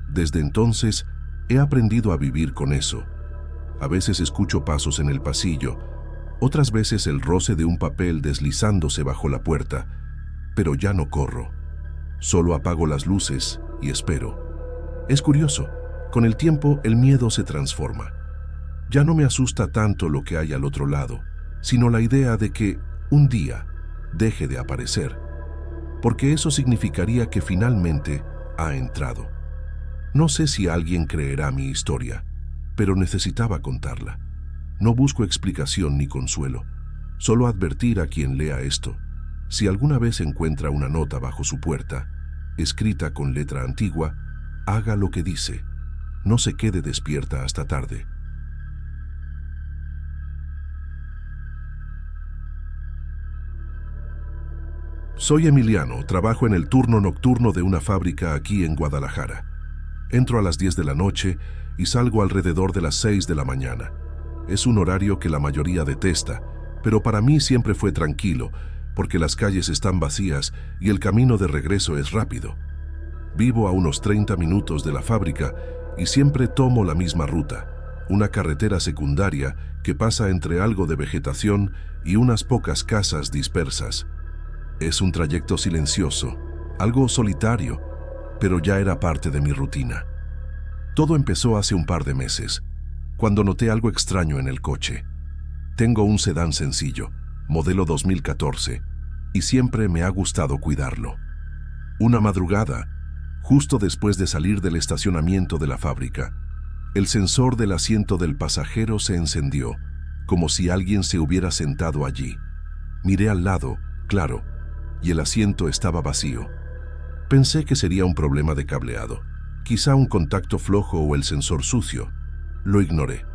Desde entonces, he aprendido a vivir con eso. A veces escucho pasos en el pasillo, otras veces el roce de un papel deslizándose bajo la puerta, pero ya no corro. Solo apago las luces y espero. Es curioso, con el tiempo el miedo se transforma. Ya no me asusta tanto lo que hay al otro lado, sino la idea de que un día deje de aparecer, porque eso significaría que finalmente ha entrado. No sé si alguien creerá mi historia, pero necesitaba contarla. No busco explicación ni consuelo, solo advertir a quien lea esto. Si alguna vez encuentra una nota bajo su puerta, escrita con letra antigua, haga lo que dice. No se quede despierta hasta tarde. Soy Emiliano, trabajo en el turno nocturno de una fábrica aquí en Guadalajara. Entro a las 10 de la noche y salgo alrededor de las 6 de la mañana. Es un horario que la mayoría detesta, pero para mí siempre fue tranquilo, porque las calles están vacías y el camino de regreso es rápido. Vivo a unos 30 minutos de la fábrica y siempre tomo la misma ruta, una carretera secundaria que pasa entre algo de vegetación y unas pocas casas dispersas. Es un trayecto silencioso, algo solitario, pero ya era parte de mi rutina. Todo empezó hace un par de meses, cuando noté algo extraño en el coche. Tengo un sedán sencillo, modelo 2014, y siempre me ha gustado cuidarlo. Una madrugada, justo después de salir del estacionamiento de la fábrica, el sensor del asiento del pasajero se encendió, como si alguien se hubiera sentado allí. Miré al lado, claro, y el asiento estaba vacío. Pensé que sería un problema de cableado, quizá un contacto flojo o el sensor sucio. Lo ignoré,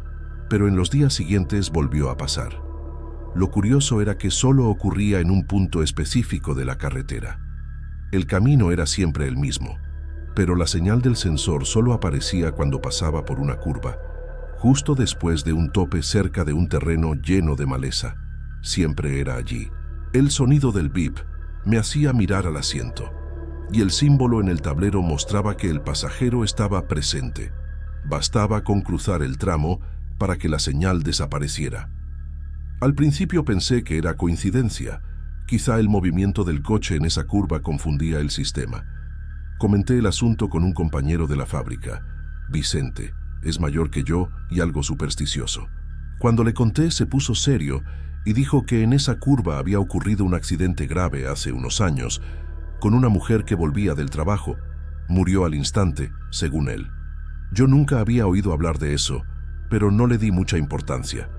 pero en los días siguientes volvió a pasar. Lo curioso era que solo ocurría en un punto específico de la carretera. El camino era siempre el mismo, pero la señal del sensor solo aparecía cuando pasaba por una curva, justo después de un tope cerca de un terreno lleno de maleza. Siempre era allí. El sonido del bip me hacía mirar al asiento, y el símbolo en el tablero mostraba que el pasajero estaba presente. Bastaba con cruzar el tramo para que la señal desapareciera. Al principio pensé que era coincidencia, quizá el movimiento del coche en esa curva confundía el sistema. Comenté el asunto con un compañero de la fábrica, Vicente, es mayor que yo y algo supersticioso. Cuando le conté se puso serio y dijo que en esa curva había ocurrido un accidente grave hace unos años, con una mujer que volvía del trabajo. Murió al instante, según él. Yo nunca había oído hablar de eso, pero no le di mucha importancia.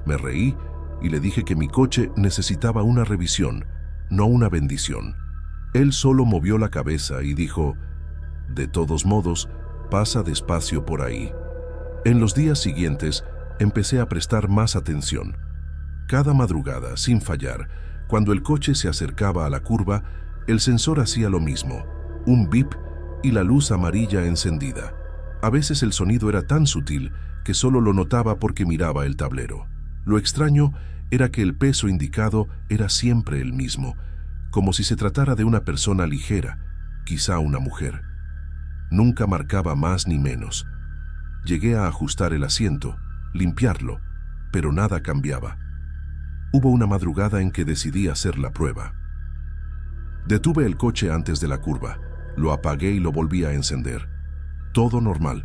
Me reí y le dije que mi coche necesitaba una revisión, no una bendición. Él solo movió la cabeza y dijo, De todos modos, pasa despacio por ahí. En los días siguientes, empecé a prestar más atención. Cada madrugada, sin fallar, cuando el coche se acercaba a la curva, el sensor hacía lo mismo, un bip y la luz amarilla encendida. A veces el sonido era tan sutil que solo lo notaba porque miraba el tablero. Lo extraño era que el peso indicado era siempre el mismo, como si se tratara de una persona ligera, quizá una mujer. Nunca marcaba más ni menos. Llegué a ajustar el asiento, limpiarlo, pero nada cambiaba. Hubo una madrugada en que decidí hacer la prueba. Detuve el coche antes de la curva, lo apagué y lo volví a encender. Todo normal.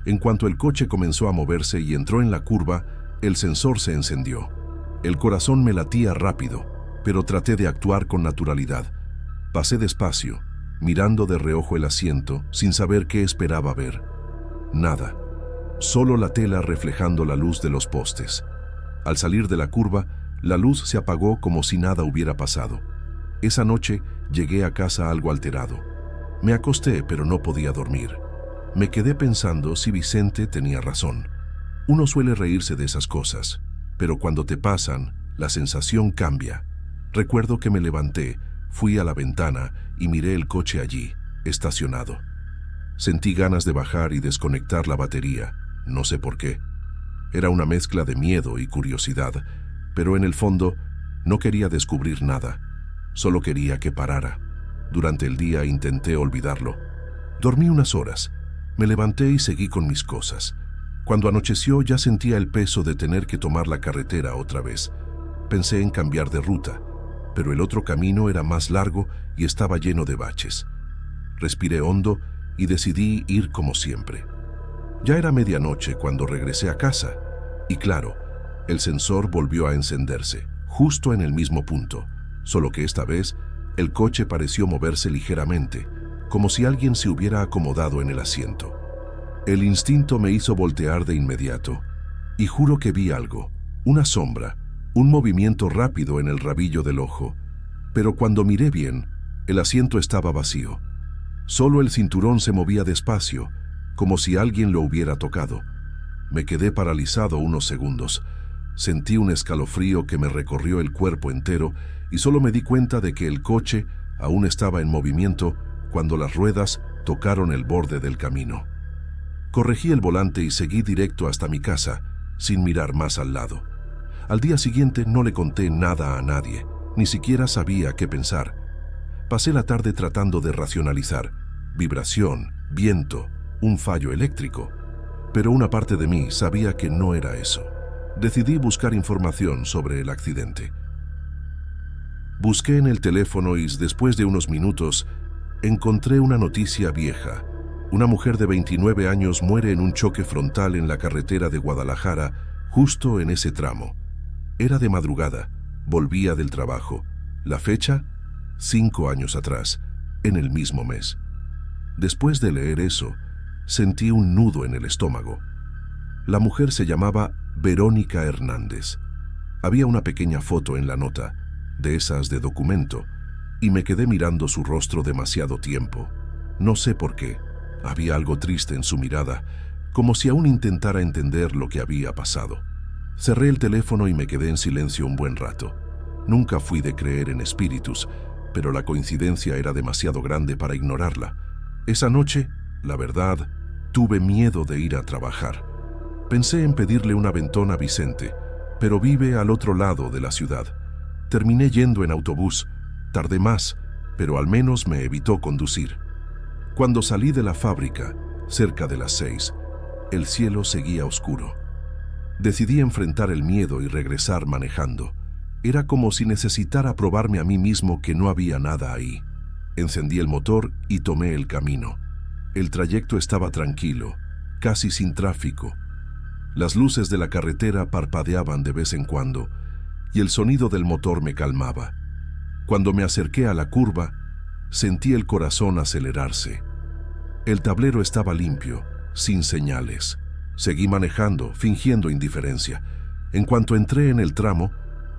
En cuanto el coche comenzó a moverse y entró en la curva, el sensor se encendió. El corazón me latía rápido, pero traté de actuar con naturalidad. Pasé despacio, mirando de reojo el asiento, sin saber qué esperaba ver. Nada. Solo la tela reflejando la luz de los postes. Al salir de la curva, la luz se apagó como si nada hubiera pasado. Esa noche llegué a casa algo alterado. Me acosté, pero no podía dormir. Me quedé pensando si Vicente tenía razón. Uno suele reírse de esas cosas, pero cuando te pasan, la sensación cambia. Recuerdo que me levanté, fui a la ventana y miré el coche allí, estacionado. Sentí ganas de bajar y desconectar la batería, no sé por qué. Era una mezcla de miedo y curiosidad, pero en el fondo no quería descubrir nada. Solo quería que parara. Durante el día intenté olvidarlo. Dormí unas horas. Me levanté y seguí con mis cosas. Cuando anocheció ya sentía el peso de tener que tomar la carretera otra vez. Pensé en cambiar de ruta, pero el otro camino era más largo y estaba lleno de baches. Respiré hondo y decidí ir como siempre. Ya era medianoche cuando regresé a casa, y claro, el sensor volvió a encenderse, justo en el mismo punto, solo que esta vez el coche pareció moverse ligeramente, como si alguien se hubiera acomodado en el asiento. El instinto me hizo voltear de inmediato, y juro que vi algo, una sombra, un movimiento rápido en el rabillo del ojo, pero cuando miré bien, el asiento estaba vacío. Solo el cinturón se movía despacio, como si alguien lo hubiera tocado. Me quedé paralizado unos segundos. Sentí un escalofrío que me recorrió el cuerpo entero y solo me di cuenta de que el coche aún estaba en movimiento cuando las ruedas tocaron el borde del camino. Corregí el volante y seguí directo hasta mi casa, sin mirar más al lado. Al día siguiente no le conté nada a nadie, ni siquiera sabía qué pensar. Pasé la tarde tratando de racionalizar. Vibración, viento, un fallo eléctrico. Pero una parte de mí sabía que no era eso. Decidí buscar información sobre el accidente. Busqué en el teléfono y después de unos minutos encontré una noticia vieja. Una mujer de 29 años muere en un choque frontal en la carretera de Guadalajara, justo en ese tramo. Era de madrugada, volvía del trabajo. La fecha, 5 años atrás, en el mismo mes. Después de leer eso, sentí un nudo en el estómago. La mujer se llamaba Verónica Hernández. Había una pequeña foto en la nota, de esas de documento, y me quedé mirando su rostro demasiado tiempo. No sé por qué. Había algo triste en su mirada, como si aún intentara entender lo que había pasado. Cerré el teléfono y me quedé en silencio un buen rato. Nunca fui de creer en espíritus, pero la coincidencia era demasiado grande para ignorarla. Esa noche, la verdad, tuve miedo de ir a trabajar. Pensé en pedirle un aventón a Vicente, pero vive al otro lado de la ciudad. Terminé yendo en autobús. Tardé más, pero al menos me evitó conducir. Cuando salí de la fábrica, cerca de las 6, el cielo seguía oscuro. Decidí enfrentar el miedo y regresar manejando. Era como si necesitara probarme a mí mismo que no había nada ahí. Encendí el motor y tomé el camino. El trayecto estaba tranquilo, casi sin tráfico. Las luces de la carretera parpadeaban de vez en cuando y el sonido del motor me calmaba. Cuando me acerqué a la curva, sentí el corazón acelerarse. El tablero estaba limpio, sin señales. Seguí manejando, fingiendo indiferencia. En cuanto entré en el tramo,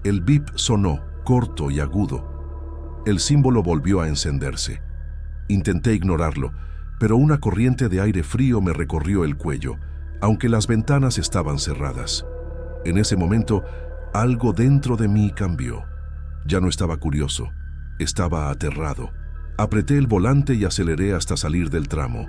el bip sonó, corto y agudo. El símbolo volvió a encenderse. Intenté ignorarlo, pero una corriente de aire frío me recorrió el cuello, aunque las ventanas estaban cerradas. En ese momento, algo dentro de mí cambió. Ya no estaba curioso, estaba aterrado. Apreté el volante y aceleré hasta salir del tramo.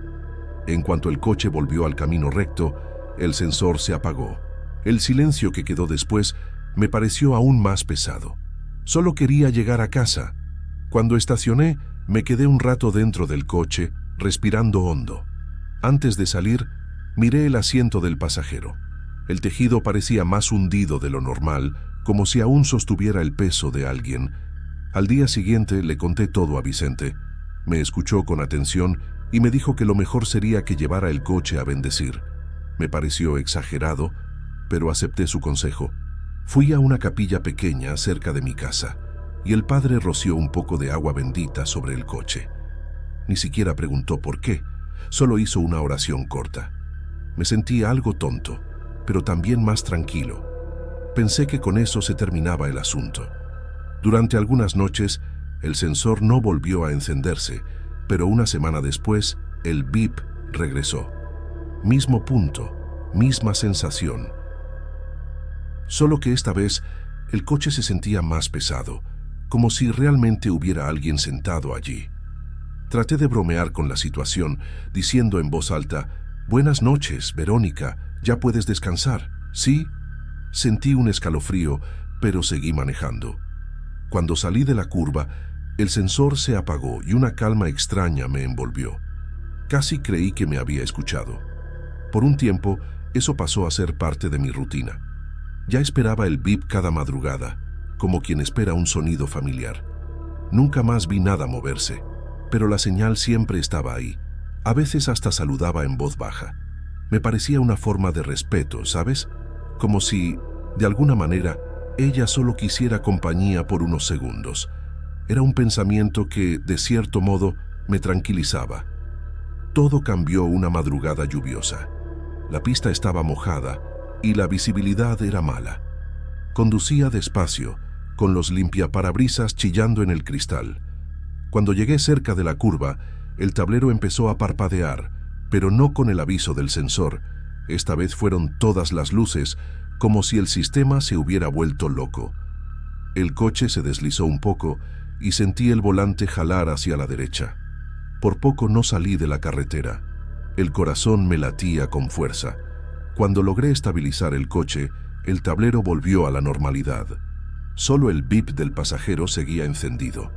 En cuanto el coche volvió al camino recto, el sensor se apagó. El silencio que quedó después me pareció aún más pesado. Solo quería llegar a casa. Cuando estacioné, me quedé un rato dentro del coche, respirando hondo. Antes de salir, miré el asiento del pasajero. El tejido parecía más hundido de lo normal, como si aún sostuviera el peso de alguien. Al día siguiente le conté todo a Vicente. Me escuchó con atención y me dijo que lo mejor sería que llevara el coche a bendecir. Me pareció exagerado, pero acepté su consejo. Fui a una capilla pequeña cerca de mi casa y el padre roció un poco de agua bendita sobre el coche. Ni siquiera preguntó por qué, solo hizo una oración corta. Me sentí algo tonto, pero también más tranquilo. Pensé que con eso se terminaba el asunto. Durante algunas noches, el sensor no volvió a encenderse, pero una semana después, el bip regresó. Mismo punto, misma sensación. Solo que esta vez, el coche se sentía más pesado, como si realmente hubiera alguien sentado allí. Traté de bromear con la situación, diciendo en voz alta, «Buenas noches, Verónica, ¿ya puedes descansar?» «Sí». Sentí un escalofrío, pero seguí manejando. Cuando salí de la curva, el sensor se apagó y una calma extraña me envolvió. Casi creí que me había escuchado. Por un tiempo, eso pasó a ser parte de mi rutina. Ya esperaba el bip cada madrugada, como quien espera un sonido familiar. Nunca más vi nada moverse, pero la señal siempre estaba ahí. A veces hasta saludaba en voz baja. Me parecía una forma de respeto, ¿sabes? Como si, de alguna manera, ella solo quisiera compañía por unos segundos. Era un pensamiento que, de cierto modo, me tranquilizaba. Todo cambió una madrugada lluviosa. La pista estaba mojada y la visibilidad era mala. Conducía despacio, con los limpiaparabrisas chillando en el cristal. Cuando llegué cerca de la curva, el tablero empezó a parpadear, pero no con el aviso del sensor. Esta vez fueron todas las luces, como si el sistema se hubiera vuelto loco. El coche se deslizó un poco y sentí el volante jalar hacia la derecha. Por poco no salí de la carretera. El corazón me latía con fuerza. Cuando logré estabilizar el coche, el tablero volvió a la normalidad. Solo el bip del pasajero seguía encendido.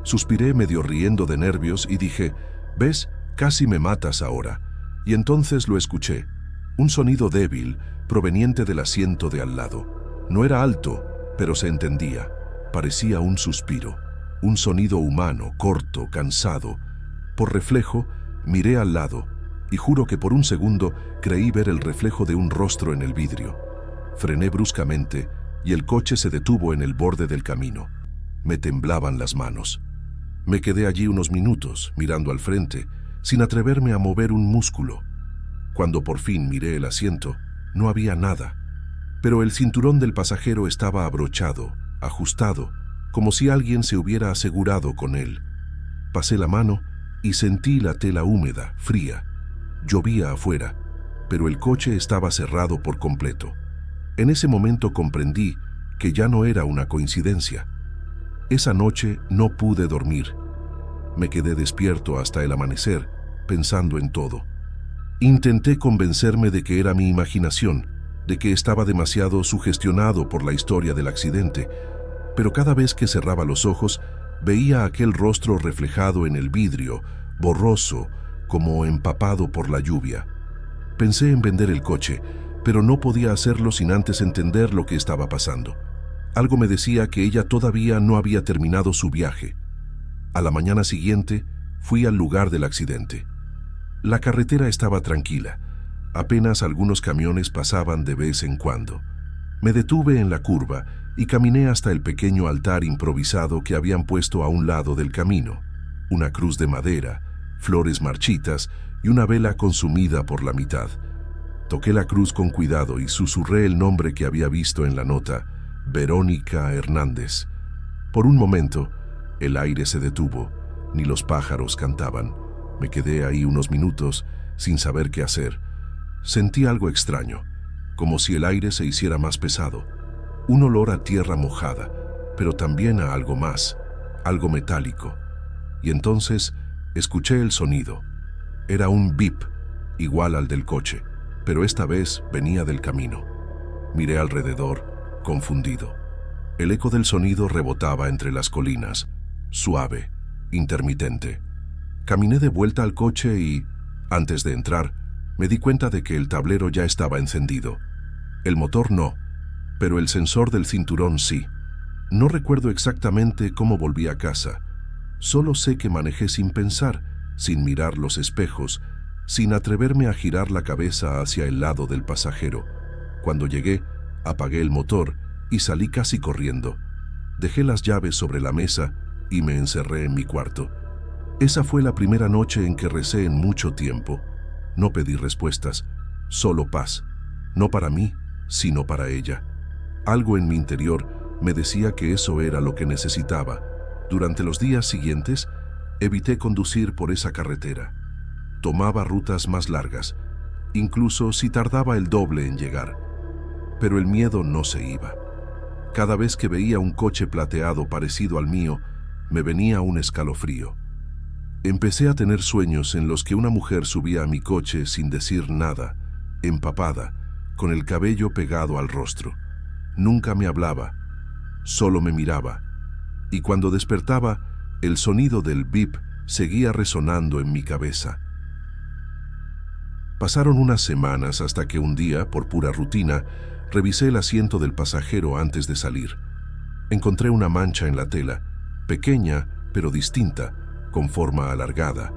Suspiré medio riendo de nervios y dije, «¿Ves? Casi me matas ahora». Y entonces lo escuché. Un sonido débil, proveniente del asiento de al lado. No era alto, pero se entendía. Parecía un suspiro. Un sonido humano, corto, cansado. Por reflejo, miré al lado, y juro que por un segundo creí ver el reflejo de un rostro en el vidrio. Frené bruscamente, y el coche se detuvo en el borde del camino. Me temblaban las manos. Me quedé allí unos minutos, mirando al frente, sin atreverme a mover un músculo. Cuando por fin miré el asiento, no había nada. Pero el cinturón del pasajero estaba abrochado, ajustado, como si alguien se hubiera asegurado con él. Pasé la mano y sentí la tela húmeda, fría. Llovía afuera, pero el coche estaba cerrado por completo. En ese momento comprendí que ya no era una coincidencia. Esa noche no pude dormir. Me quedé despierto hasta el amanecer, pensando en todo. Intenté convencerme de que era mi imaginación, de que estaba demasiado sugestionado por la historia del accidente, pero cada vez que cerraba los ojos, veía aquel rostro reflejado en el vidrio, borroso, como empapado por la lluvia. Pensé en vender el coche, pero no podía hacerlo sin antes entender lo que estaba pasando. Algo me decía que ella todavía no había terminado su viaje. A la mañana siguiente, fui al lugar del accidente. La carretera estaba tranquila. Apenas algunos camiones pasaban de vez en cuando. Me detuve en la curva y caminé hasta el pequeño altar improvisado que habían puesto a un lado del camino. Una cruz de madera, flores marchitas y una vela consumida por la mitad. Toqué la cruz con cuidado y susurré el nombre que había visto en la nota, Verónica Hernández. Por un momento, el aire se detuvo, ni los pájaros cantaban. Me quedé ahí unos minutos sin saber qué hacer. Sentí algo extraño, como si el aire se hiciera más pesado. Un olor a tierra mojada, pero también a algo más, algo metálico. Y entonces escuché el sonido. Era un bip, igual al del coche, pero esta vez venía del camino. Miré alrededor, confundido. El eco del sonido rebotaba entre las colinas, suave, intermitente. Caminé de vuelta al coche y, antes de entrar, me di cuenta de que el tablero ya estaba encendido. El motor no, pero el sensor del cinturón sí. No recuerdo exactamente cómo volví a casa. Solo sé que manejé sin pensar, sin mirar los espejos, sin atreverme a girar la cabeza hacia el lado del pasajero. Cuando llegué, apagué el motor y salí casi corriendo. Dejé las llaves sobre la mesa y me encerré en mi cuarto. Esa fue la primera noche en que recé en mucho tiempo. No pedí respuestas, solo paz. No para mí, sino para ella. Algo en mi interior me decía que eso era lo que necesitaba. Durante los días siguientes, evité conducir por esa carretera. Tomaba rutas más largas, incluso si tardaba el doble en llegar. Pero el miedo no se iba. Cada vez que veía un coche plateado parecido al mío, me venía un escalofrío. Empecé a tener sueños en los que una mujer subía a mi coche sin decir nada, empapada, con el cabello pegado al rostro. Nunca me hablaba, solo me miraba. Y cuando despertaba, el sonido del bip seguía resonando en mi cabeza. Pasaron unas semanas hasta que un día, por pura rutina, revisé el asiento del pasajero antes de salir. Encontré una mancha en la tela, pequeña pero distinta, con forma alargada,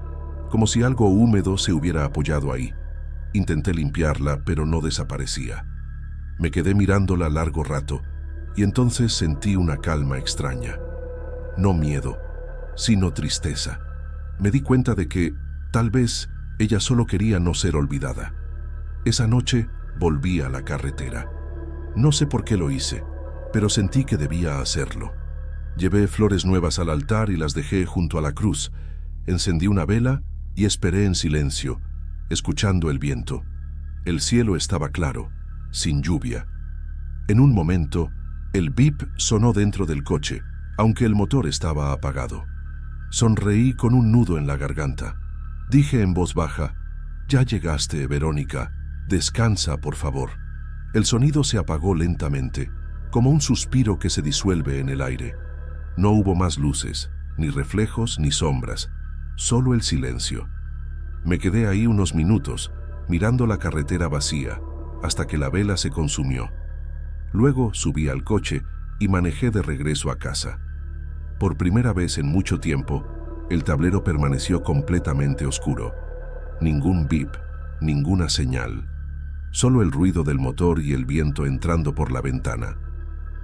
como si algo húmedo se hubiera apoyado ahí. Intenté limpiarla, pero no desaparecía. Me quedé mirándola largo rato, y entonces sentí una calma extraña. No miedo, sino tristeza. Me di cuenta de que, tal vez, ella solo quería no ser olvidada. Esa noche volví a la carretera. No sé por qué lo hice, pero sentí que debía hacerlo. Llevé flores nuevas al altar y las dejé junto a la cruz. Encendí una vela y esperé en silencio, escuchando el viento. El cielo estaba claro, sin lluvia. En un momento, el bip sonó dentro del coche, aunque el motor estaba apagado. Sonreí con un nudo en la garganta. Dije en voz baja: «Ya llegaste, Verónica. Descansa, por favor». El sonido se apagó lentamente, como un suspiro que se disuelve en el aire. No hubo más luces, ni reflejos, ni sombras, solo el silencio. Me quedé ahí unos minutos, mirando la carretera vacía, hasta que la vela se consumió. Luego subí al coche y manejé de regreso a casa. Por primera vez en mucho tiempo, el tablero permaneció completamente oscuro. Ningún bip, ninguna señal. Solo el ruido del motor y el viento entrando por la ventana.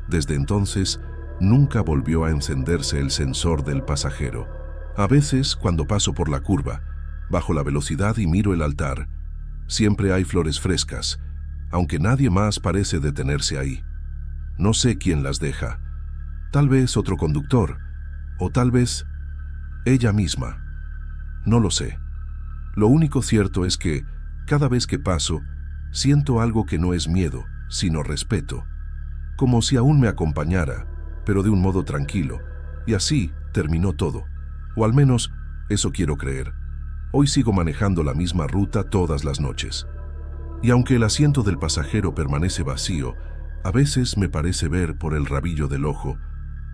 Desde entonces, nunca volvió a encenderse el sensor del pasajero. A veces, cuando paso por la curva, bajo la velocidad y miro el altar, siempre hay flores frescas, aunque nadie más parece detenerse ahí. No sé quién las deja. Tal vez otro conductor, o tal vez ella misma. No lo sé. Lo único cierto es que, cada vez que paso, siento algo que no es miedo, sino respeto. Como si aún me acompañara, pero de un modo tranquilo. Y así terminó todo. O al menos, eso quiero creer. Hoy sigo manejando la misma ruta todas las noches. Y aunque el asiento del pasajero permanece vacío, a veces me parece ver por el rabillo del ojo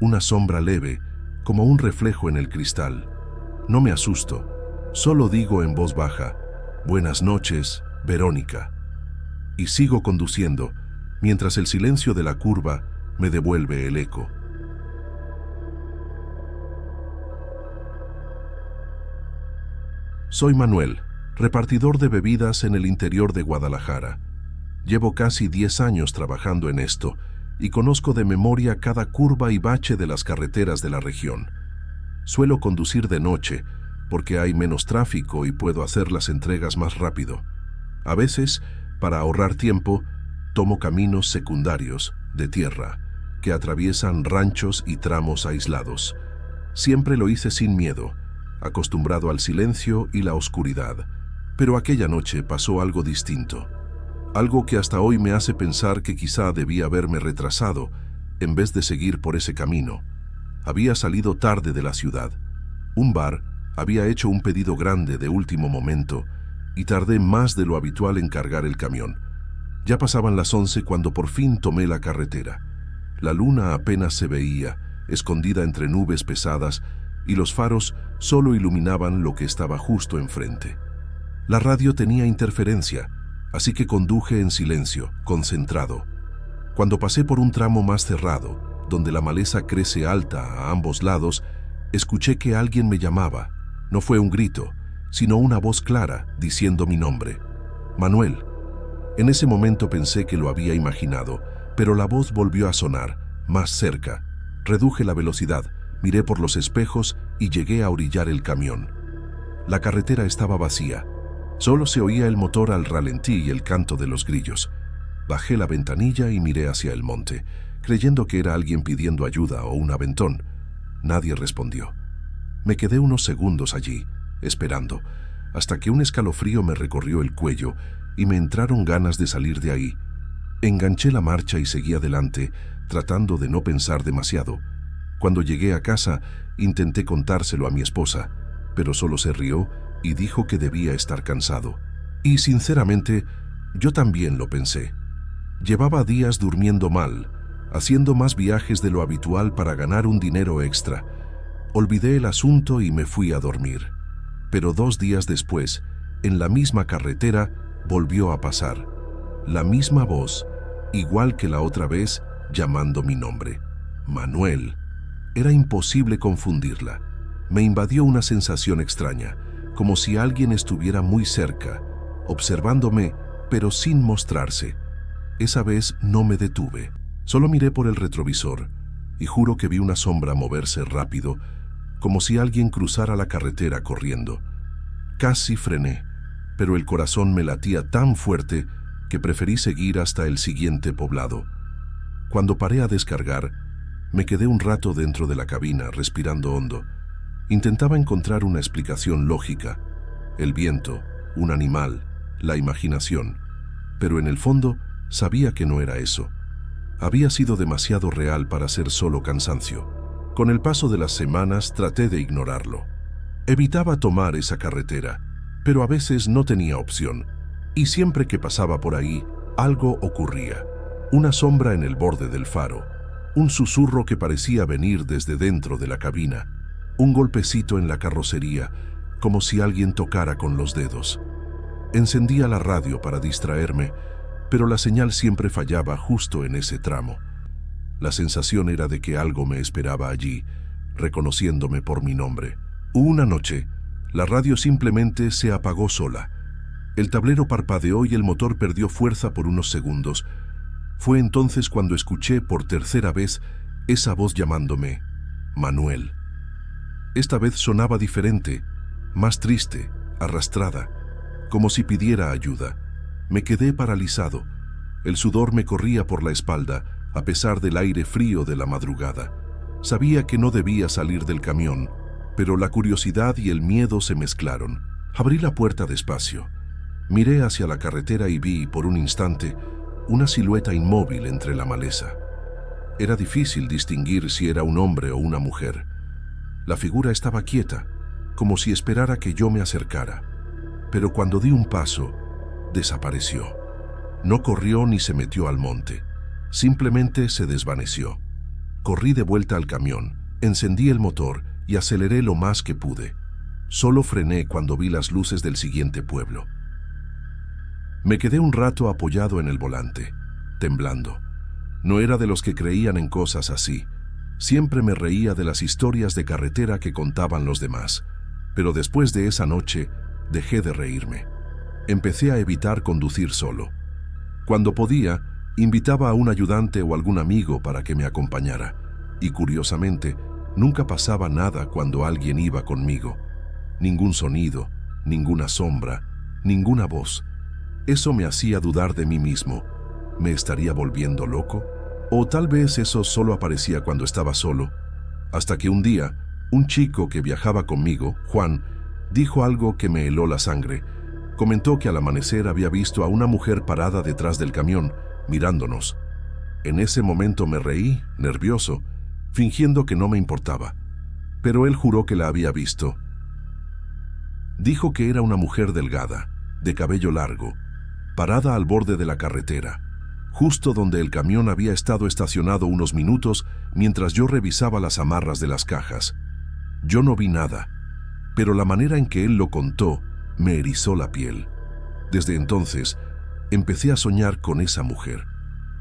una sombra leve, como un reflejo en el cristal. No me asusto, solo digo en voz baja: «Buenas noches, Verónica». Y sigo conduciendo, mientras el silencio de la curva me devuelve el eco. Soy Manuel, repartidor de bebidas en el interior de Guadalajara. Llevo casi 10 años trabajando en esto y conozco de memoria cada curva y bache de las carreteras de la región. Suelo conducir de noche porque hay menos tráfico y puedo hacer las entregas más rápido. A veces, para ahorrar tiempo, tomo caminos secundarios, de tierra, que atraviesan ranchos y tramos aislados. Siempre lo hice sin miedo, acostumbrado al silencio y la oscuridad. Pero aquella noche pasó algo distinto. Algo que hasta hoy me hace pensar que quizá debía haberme retrasado en vez de seguir por ese camino. Había salido tarde de la ciudad. Un bar había hecho un pedido grande de último momento y tardé más de lo habitual en cargar el camión. Ya pasaban las 11 cuando por fin tomé la carretera. La luna apenas se veía, escondida entre nubes pesadas, y los faros solo iluminaban lo que estaba justo enfrente. La radio tenía interferencia, así que conduje en silencio, concentrado. Cuando pasé por un tramo más cerrado, donde la maleza crece alta a ambos lados, escuché que alguien me llamaba. No fue un grito, sino una voz clara diciendo mi nombre. Manuel. En ese momento pensé que lo había imaginado, pero la voz volvió a sonar, más cerca. Reduje la velocidad, miré por los espejos y llegué a orillar el camión. La carretera estaba vacía. Solo se oía el motor al ralentí y el canto de los grillos. Bajé la ventanilla y miré hacia el monte, creyendo que era alguien pidiendo ayuda o un aventón. Nadie respondió. Me quedé unos segundos allí, esperando, hasta que un escalofrío me recorrió el cuello y me entraron ganas de salir de ahí. Enganché la marcha y seguí adelante, tratando de no pensar demasiado. Cuando llegué a casa, intenté contárselo a mi esposa, pero solo se rió y dijo que debía estar cansado. Y sinceramente, yo también lo pensé. Llevaba días durmiendo mal, haciendo más viajes de lo habitual para ganar un dinero extra. Olvidé el asunto y me fui a dormir. Pero 2 días después, en la misma carretera, volvió a pasar. La misma voz, igual que la otra vez, llamando mi nombre. Manuel. Era imposible confundirla. Me invadió una sensación extraña, como si alguien estuviera muy cerca, observándome, pero sin mostrarse. Esa vez no me detuve. Solo miré por el retrovisor y juro que vi una sombra moverse rápido, como si alguien cruzara la carretera corriendo. Casi frené, pero el corazón me latía tan fuerte que preferí seguir hasta el siguiente poblado. Cuando paré a descargar, me quedé un rato dentro de la cabina, respirando hondo. Intentaba encontrar una explicación lógica. El viento, un animal, la imaginación. Pero en el fondo, sabía que no era eso. Había sido demasiado real para ser solo cansancio. Con el paso de las semanas traté de ignorarlo. Evitaba tomar esa carretera, pero a veces no tenía opción. Y siempre que pasaba por ahí, algo ocurría. Una sombra en el borde del faro, un susurro que parecía venir desde dentro de la cabina, un golpecito en la carrocería, como si alguien tocara con los dedos. Encendía la radio para distraerme, pero la señal siempre fallaba justo en ese tramo. La sensación era de que algo me esperaba allí, reconociéndome por mi nombre. Una noche, la radio simplemente se apagó sola. El tablero parpadeó y el motor perdió fuerza por unos segundos. Fue entonces cuando escuché por tercera vez esa voz llamándome Manuel. Esta vez sonaba diferente, más triste, arrastrada, como si pidiera ayuda. Me quedé paralizado. El sudor me corría por la espalda, a pesar del aire frío de la madrugada. Sabía que no debía salir del camión, pero la curiosidad y el miedo se mezclaron. Abrí la puerta despacio. Miré hacia la carretera y vi, por un instante, una silueta inmóvil entre la maleza. Era difícil distinguir si era un hombre o una mujer. La figura estaba quieta, como si esperara que yo me acercara. Pero cuando di un paso, desapareció. No corrió ni se metió al monte. Simplemente se desvaneció. Corrí de vuelta al camión, encendí el motor y aceleré lo más que pude. Solo frené cuando vi las luces del siguiente pueblo. Me quedé un rato apoyado en el volante, temblando. No era de los que creían en cosas así. Siempre me reía de las historias de carretera que contaban los demás. Pero después de esa noche, dejé de reírme. Empecé a evitar conducir solo. Cuando podía, invitaba a un ayudante o algún amigo para que me acompañara. Y curiosamente, nunca pasaba nada cuando alguien iba conmigo. Ningún sonido, ninguna sombra, ninguna voz. Eso me hacía dudar de mí mismo. ¿Me estaría volviendo loco? O tal vez eso solo aparecía cuando estaba solo. Hasta que un día, Un chico que viajaba conmigo, Juan, dijo algo que me heló la sangre. Comentó que al amanecer había visto a una mujer parada detrás del camión, mirándonos. En ese momento me reí, nervioso, fingiendo que no me importaba. Pero él juró que la había visto. Dijo que era una mujer delgada, de cabello largo, parada al borde de la carretera, justo donde el camión había estado estacionado unos minutos mientras yo revisaba las amarras de las cajas. Yo no vi nada, pero la manera en que él lo contó me erizó la piel. Desde entonces, empecé a soñar con esa mujer.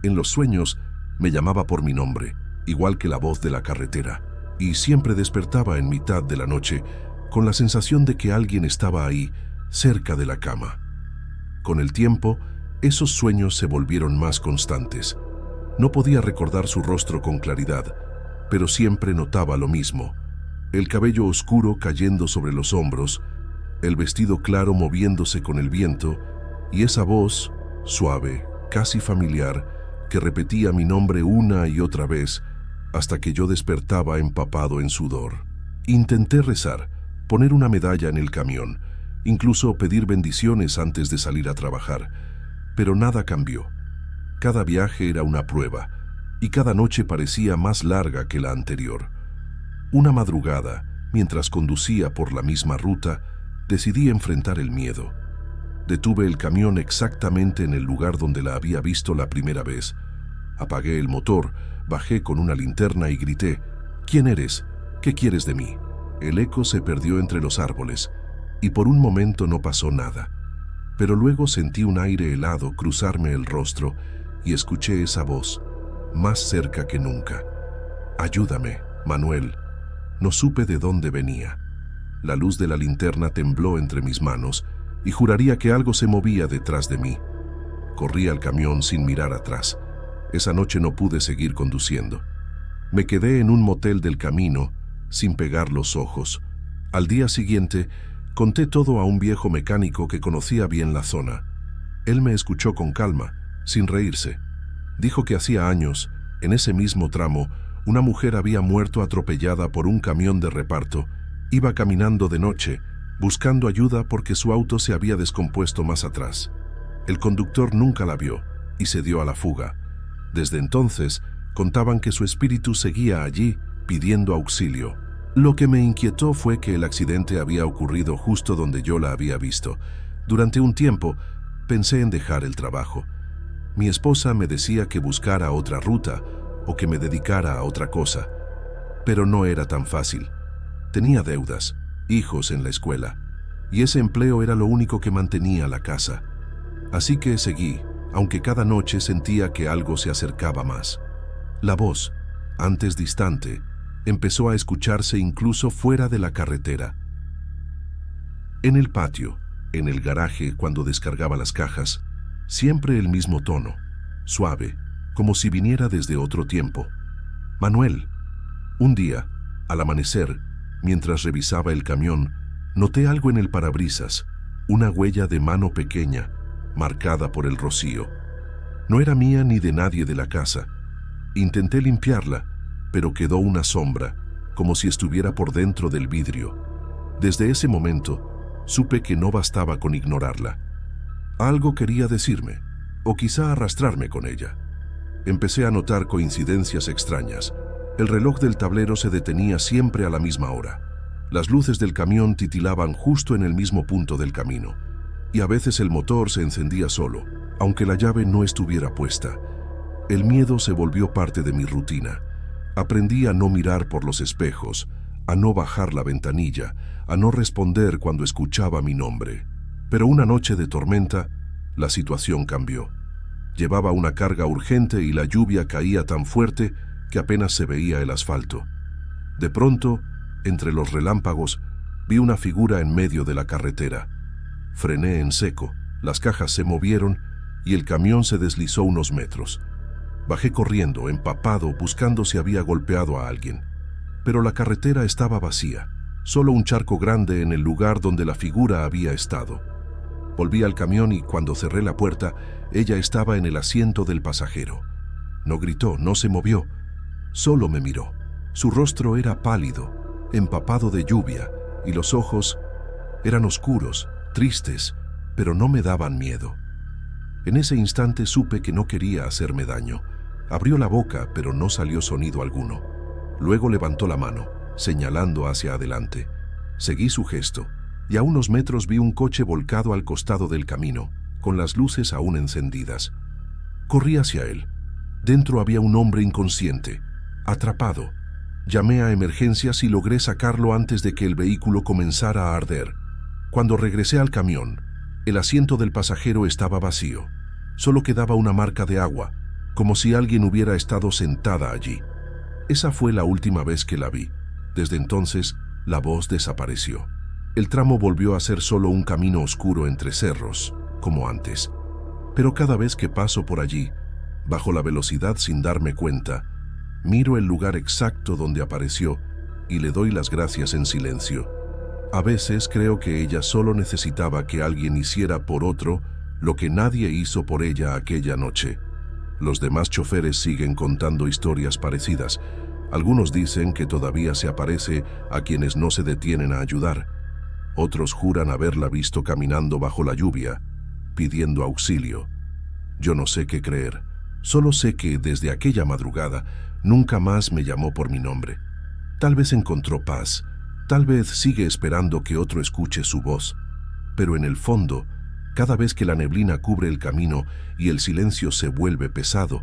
En los sueños me llamaba por mi nombre, igual que la voz de la carretera, y siempre despertaba en mitad de la noche con la sensación de que alguien estaba ahí, cerca de la cama. Con el tiempo, esos sueños se volvieron más constantes. No podía recordar su rostro con claridad, pero siempre notaba lo mismo: el cabello oscuro cayendo sobre los hombros, el vestido claro moviéndose con el viento, y esa voz, suave, casi familiar, que repetía mi nombre una y otra vez, hasta que yo despertaba empapado en sudor. Intenté rezar, poner una medalla en el camión, incluso pedir bendiciones antes de salir a trabajar, pero nada cambió. Cada viaje era una prueba, y cada noche parecía más larga que la anterior. Una madrugada, mientras conducía por la misma ruta, decidí enfrentar el miedo. Detuve el camión exactamente en el lugar donde la había visto la primera vez. Apagué el motor, bajé con una linterna y grité: «¿Quién eres? ¿Qué quieres de mí?». El eco se perdió entre los árboles, y por un momento no pasó nada. Pero luego sentí un aire helado cruzarme el rostro y escuché esa voz, más cerca que nunca: «Ayúdame, Manuel». No supe de dónde venía. La luz de la linterna tembló entre mis manos y juraría que algo se movía detrás de mí. Corrí al camión sin mirar atrás. Esa noche no pude seguir conduciendo. Me quedé en un motel del camino, sin pegar los ojos. Al día siguiente, conté todo a un viejo mecánico que conocía bien la zona. Él me escuchó con calma, sin reírse. Dijo que hacía años, en ese mismo tramo, una mujer había muerto atropellada por un camión de reparto. Iba caminando de noche, buscando ayuda porque su auto se había descompuesto más atrás. El conductor nunca la vio y se dio a la fuga. Desde entonces, contaban que su espíritu seguía allí, pidiendo auxilio. Lo que me inquietó fue que el accidente había ocurrido justo donde yo la había visto. Durante un tiempo, pensé en dejar el trabajo. Mi esposa me decía que buscara otra ruta o que me dedicara a otra cosa. Pero no era tan fácil. Tenía deudas, hijos en la escuela, y ese empleo era lo único que mantenía la casa. Así que seguí, aunque cada noche sentía que algo se acercaba más. La voz, antes distante, empezó a escucharse incluso fuera de la carretera. En el patio, en el garaje cuando descargaba las cajas, siempre el mismo tono, suave, como si viniera desde otro tiempo. «Manuel». Un día, al amanecer, mientras revisaba el camión, noté algo en el parabrisas, una huella de mano pequeña, marcada por el rocío. No era mía ni de nadie de la casa. Intenté limpiarla, pero quedó una sombra, como si estuviera por dentro del vidrio. Desde ese momento, supe que no bastaba con ignorarla. Algo quería decirme, o quizá arrastrarme con ella. Empecé a notar coincidencias extrañas. El reloj del tablero se detenía siempre a la misma hora. Las luces del camión titilaban justo en el mismo punto del camino. Y a veces el motor se encendía solo, aunque la llave no estuviera puesta. El miedo se volvió parte de mi rutina. Aprendí a no mirar por los espejos, a no bajar la ventanilla, a no responder cuando escuchaba mi nombre. Pero una noche de tormenta, la situación cambió. Llevaba una carga urgente y la lluvia caía tan fuerte que apenas se veía el asfalto. De pronto, entre los relámpagos, vi una figura en medio de la carretera. Frené en seco, las cajas se movieron y el camión se deslizó unos metros. Bajé corriendo, empapado, buscando si había golpeado a alguien. Pero la carretera estaba vacía, solo un charco grande en el lugar donde la figura había estado. Volví al camión y cuando cerré la puerta, ella estaba en el asiento del pasajero. No gritó, no se movió, solo me miró. Su rostro era pálido, empapado de lluvia, y los ojos eran oscuros, tristes, pero no me daban miedo. En ese instante supe que no quería hacerme daño. Abrió la boca, pero no salió sonido alguno. Luego levantó la mano, señalando hacia adelante. Seguí su gesto, y a unos metros vi un coche volcado al costado del camino, con las luces aún encendidas. Corrí hacia él. Dentro había un hombre inconsciente, atrapado. Llamé a emergencias y logré sacarlo antes de que el vehículo comenzara a arder. Cuando regresé al camión, el asiento del pasajero estaba vacío. Solo quedaba una marca de agua, como si alguien hubiera estado sentada allí. Esa fue la última vez que la vi. Desde entonces, la voz desapareció. El tramo volvió a ser solo un camino oscuro entre cerros, como antes. Pero cada vez que paso por allí, bajo la velocidad sin darme cuenta, miro el lugar exacto donde apareció y le doy las gracias en silencio. A veces creo que ella solo necesitaba que alguien hiciera por otro lo que nadie hizo por ella aquella noche. Los demás choferes siguen contando historias parecidas. Algunos dicen que todavía se aparece a quienes no se detienen a ayudar. Otros juran haberla visto caminando bajo la lluvia, pidiendo auxilio. Yo no sé qué creer. Solo sé que desde aquella madrugada nunca más me llamó por mi nombre. Tal vez encontró paz, tal vez sigue esperando que otro escuche su voz. Pero en el fondo, cada vez que la neblina cubre el camino y el silencio se vuelve pesado,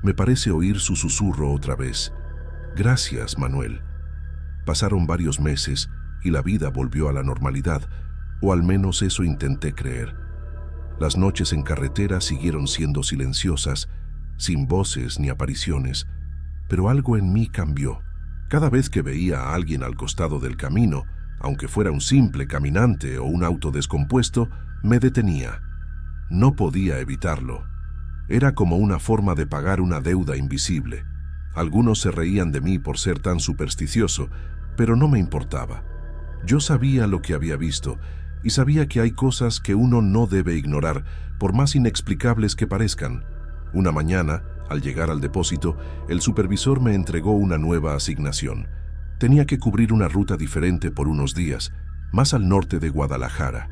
me parece oír su susurro otra vez. Gracias, Manuel. Pasaron varios meses y la vida volvió a la normalidad, o al menos eso intenté creer. Las noches en carretera siguieron siendo silenciosas, sin voces ni apariciones, pero algo en mí cambió. Cada vez que veía a alguien al costado del camino, aunque fuera un simple caminante o un auto descompuesto, me detenía. No podía evitarlo. Era como una forma de pagar una deuda invisible. Algunos se reían de mí por ser tan supersticioso, pero no me importaba. Yo sabía lo que había visto y sabía que hay cosas que uno no debe ignorar, por más inexplicables que parezcan. Una mañana, al llegar al depósito, el supervisor me entregó una nueva asignación. Tenía que cubrir una ruta diferente por unos días, más al norte de Guadalajara.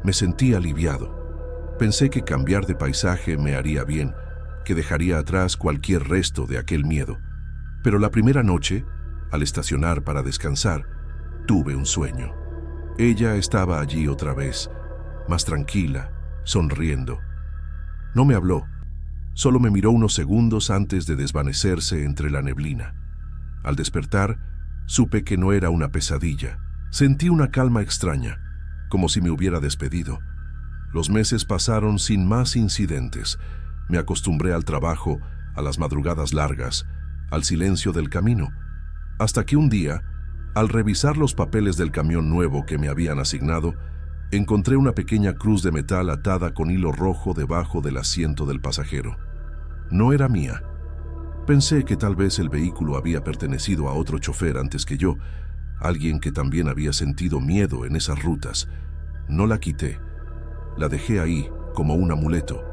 Me sentí aliviado. Pensé que cambiar de paisaje me haría bien, que dejaría atrás cualquier resto de aquel miedo. Pero la primera noche, al estacionar para descansar, tuve un sueño. Ella estaba allí otra vez, más tranquila, sonriendo. No me habló, solo me miró unos segundos antes de desvanecerse entre la neblina. Al despertar, supe que no era una pesadilla. Sentí una calma extraña, como si me hubiera despedido. Los meses pasaron sin más incidentes. Me acostumbré al trabajo, a las madrugadas largas, al silencio del camino, hasta que un día, al revisar los papeles del camión nuevo que me habían asignado, encontré una pequeña cruz de metal atada con hilo rojo debajo del asiento del pasajero. No era mía. Pensé que tal vez el vehículo había pertenecido a otro chofer antes que yo, alguien que también había sentido miedo en esas rutas. No la quité. La dejé ahí, como un amuleto.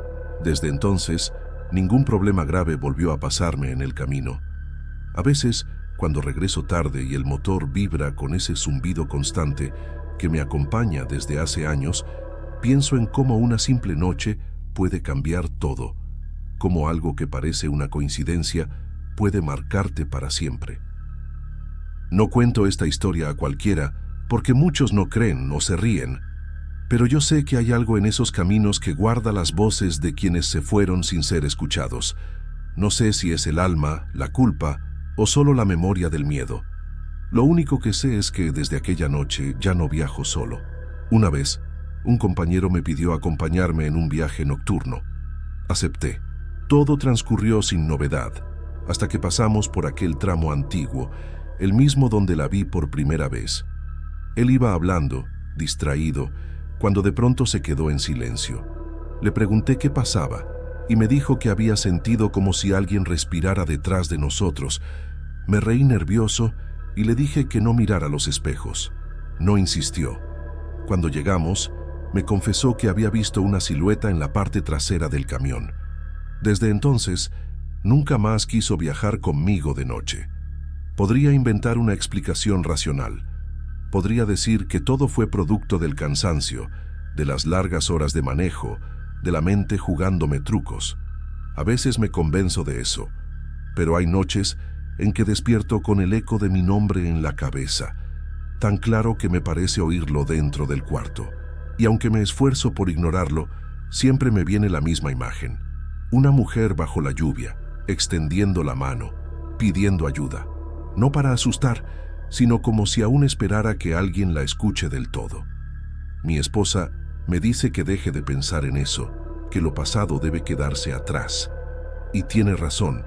Desde entonces, ningún problema grave volvió a pasarme en el camino. A veces, cuando regreso tarde y el motor vibra con ese zumbido constante que me acompaña desde hace años, pienso en cómo una simple noche puede cambiar todo, cómo algo que parece una coincidencia puede marcarte para siempre. No cuento esta historia a cualquiera porque muchos no creen o se ríen, pero yo sé que hay algo en esos caminos que guarda las voces de quienes se fueron sin ser escuchados. No sé si es el alma, la culpa o solo la memoria del miedo. Lo único que sé es que desde aquella noche ya no viajo solo. Una vez, un compañero me pidió acompañarme en un viaje nocturno. Acepté. Todo transcurrió sin novedad, hasta que pasamos por aquel tramo antiguo, el mismo donde la vi por primera vez. Él iba hablando, distraído, cuando de pronto se quedó en silencio. Le pregunté qué pasaba, y me dijo que había sentido como si alguien respirara detrás de nosotros. Me reí nervioso y le dije que no mirara los espejos. No insistió. Cuando llegamos, me confesó que había visto una silueta en la parte trasera del camión. Desde entonces, nunca más quiso viajar conmigo de noche. Podría inventar una explicación racional. Podría decir que todo fue producto del cansancio, de las largas horas de manejo, de la mente jugándome trucos. A veces me convenzo de eso, pero hay noches en que despierto con el eco de mi nombre en la cabeza, tan claro que me parece oírlo dentro del cuarto. Y aunque me esfuerzo por ignorarlo, siempre me viene la misma imagen. Una mujer bajo la lluvia, extendiendo la mano, pidiendo ayuda. No para asustar, sino como si aún esperara que alguien la escuche del todo. Mi esposa me dice que deje de pensar en eso, que lo pasado debe quedarse atrás. Y tiene razón,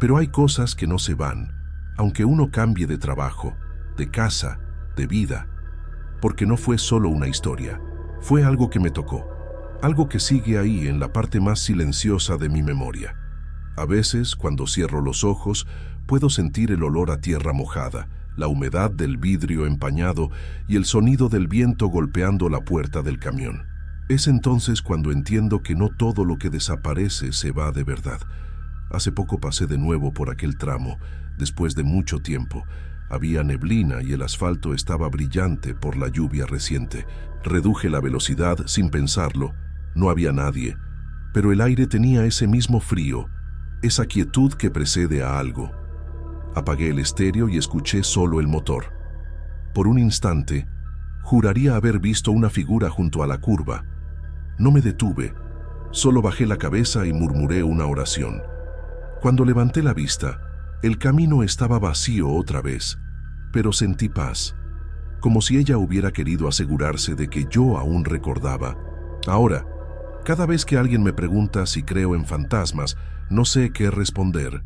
pero hay cosas que no se van, aunque uno cambie de trabajo, de casa, de vida, porque no fue solo una historia, fue algo que me tocó, algo que sigue ahí en la parte más silenciosa de mi memoria. A veces, cuando cierro los ojos, puedo sentir el olor a tierra mojada, la humedad del vidrio empañado y el sonido del viento golpeando la puerta del camión. Es entonces cuando entiendo que no todo lo que desaparece se va de verdad. Hace poco pasé de nuevo por aquel tramo, después de mucho tiempo. Había neblina y el asfalto estaba brillante por la lluvia reciente. Reduje la velocidad sin pensarlo. No había nadie, pero el aire tenía ese mismo frío, esa quietud que precede a algo. Apagué el estéreo y escuché solo el motor. Por un instante, juraría haber visto una figura junto a la curva. No me detuve, solo bajé la cabeza y murmuré una oración. Cuando levanté la vista, el camino estaba vacío otra vez, pero sentí paz, como si ella hubiera querido asegurarse de que yo aún recordaba. Ahora, cada vez que alguien me pregunta si creo en fantasmas, no sé qué responder.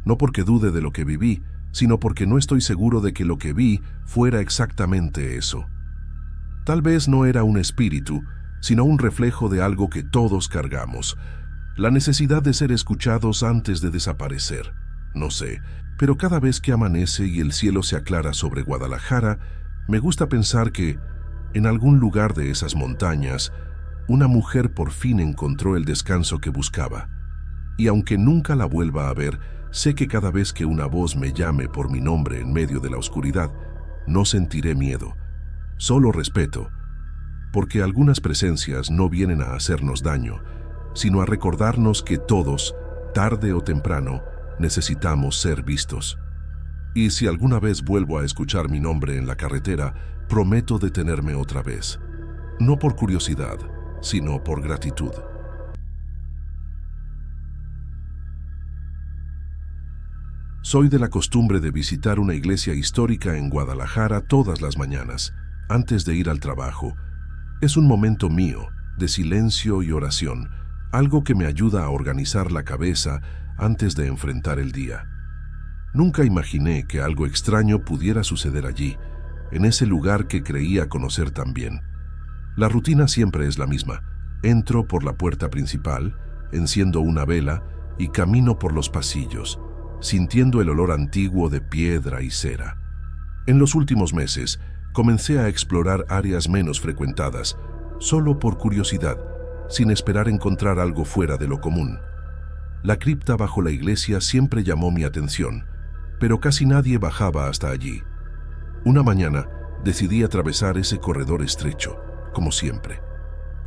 No porque dude de lo que viví, sino porque no estoy seguro de que lo que vi fuera exactamente eso. Tal vez no era un espíritu, sino un reflejo de algo que todos cargamos. La necesidad de ser escuchados antes de desaparecer. No sé, pero cada vez que amanece y el cielo se aclara sobre Guadalajara, me gusta pensar que, en algún lugar de esas montañas, una mujer por fin encontró el descanso que buscaba. Y aunque nunca la vuelva a ver, sé que cada vez que una voz me llame por mi nombre en medio de la oscuridad, no sentiré miedo, solo respeto, porque algunas presencias no vienen a hacernos daño, sino a recordarnos que todos, tarde o temprano, necesitamos ser vistos. Y si alguna vez vuelvo a escuchar mi nombre en la carretera, prometo detenerme otra vez, no por curiosidad, sino por gratitud. Soy de la costumbre de visitar una iglesia histórica en Guadalajara todas las mañanas, antes de ir al trabajo. Es un momento mío, de silencio y oración, algo que me ayuda a organizar la cabeza antes de enfrentar el día. Nunca imaginé que algo extraño pudiera suceder allí, en ese lugar que creía conocer tan bien. La rutina siempre es la misma. Entro por la puerta principal, enciendo una vela y camino por los pasillos, sintiendo el olor antiguo de piedra y cera. En los últimos meses, comencé a explorar áreas menos frecuentadas, solo por curiosidad, sin esperar encontrar algo fuera de lo común. La cripta bajo la iglesia siempre llamó mi atención, pero casi nadie bajaba hasta allí. Una mañana, decidí atravesar ese corredor estrecho, como siempre.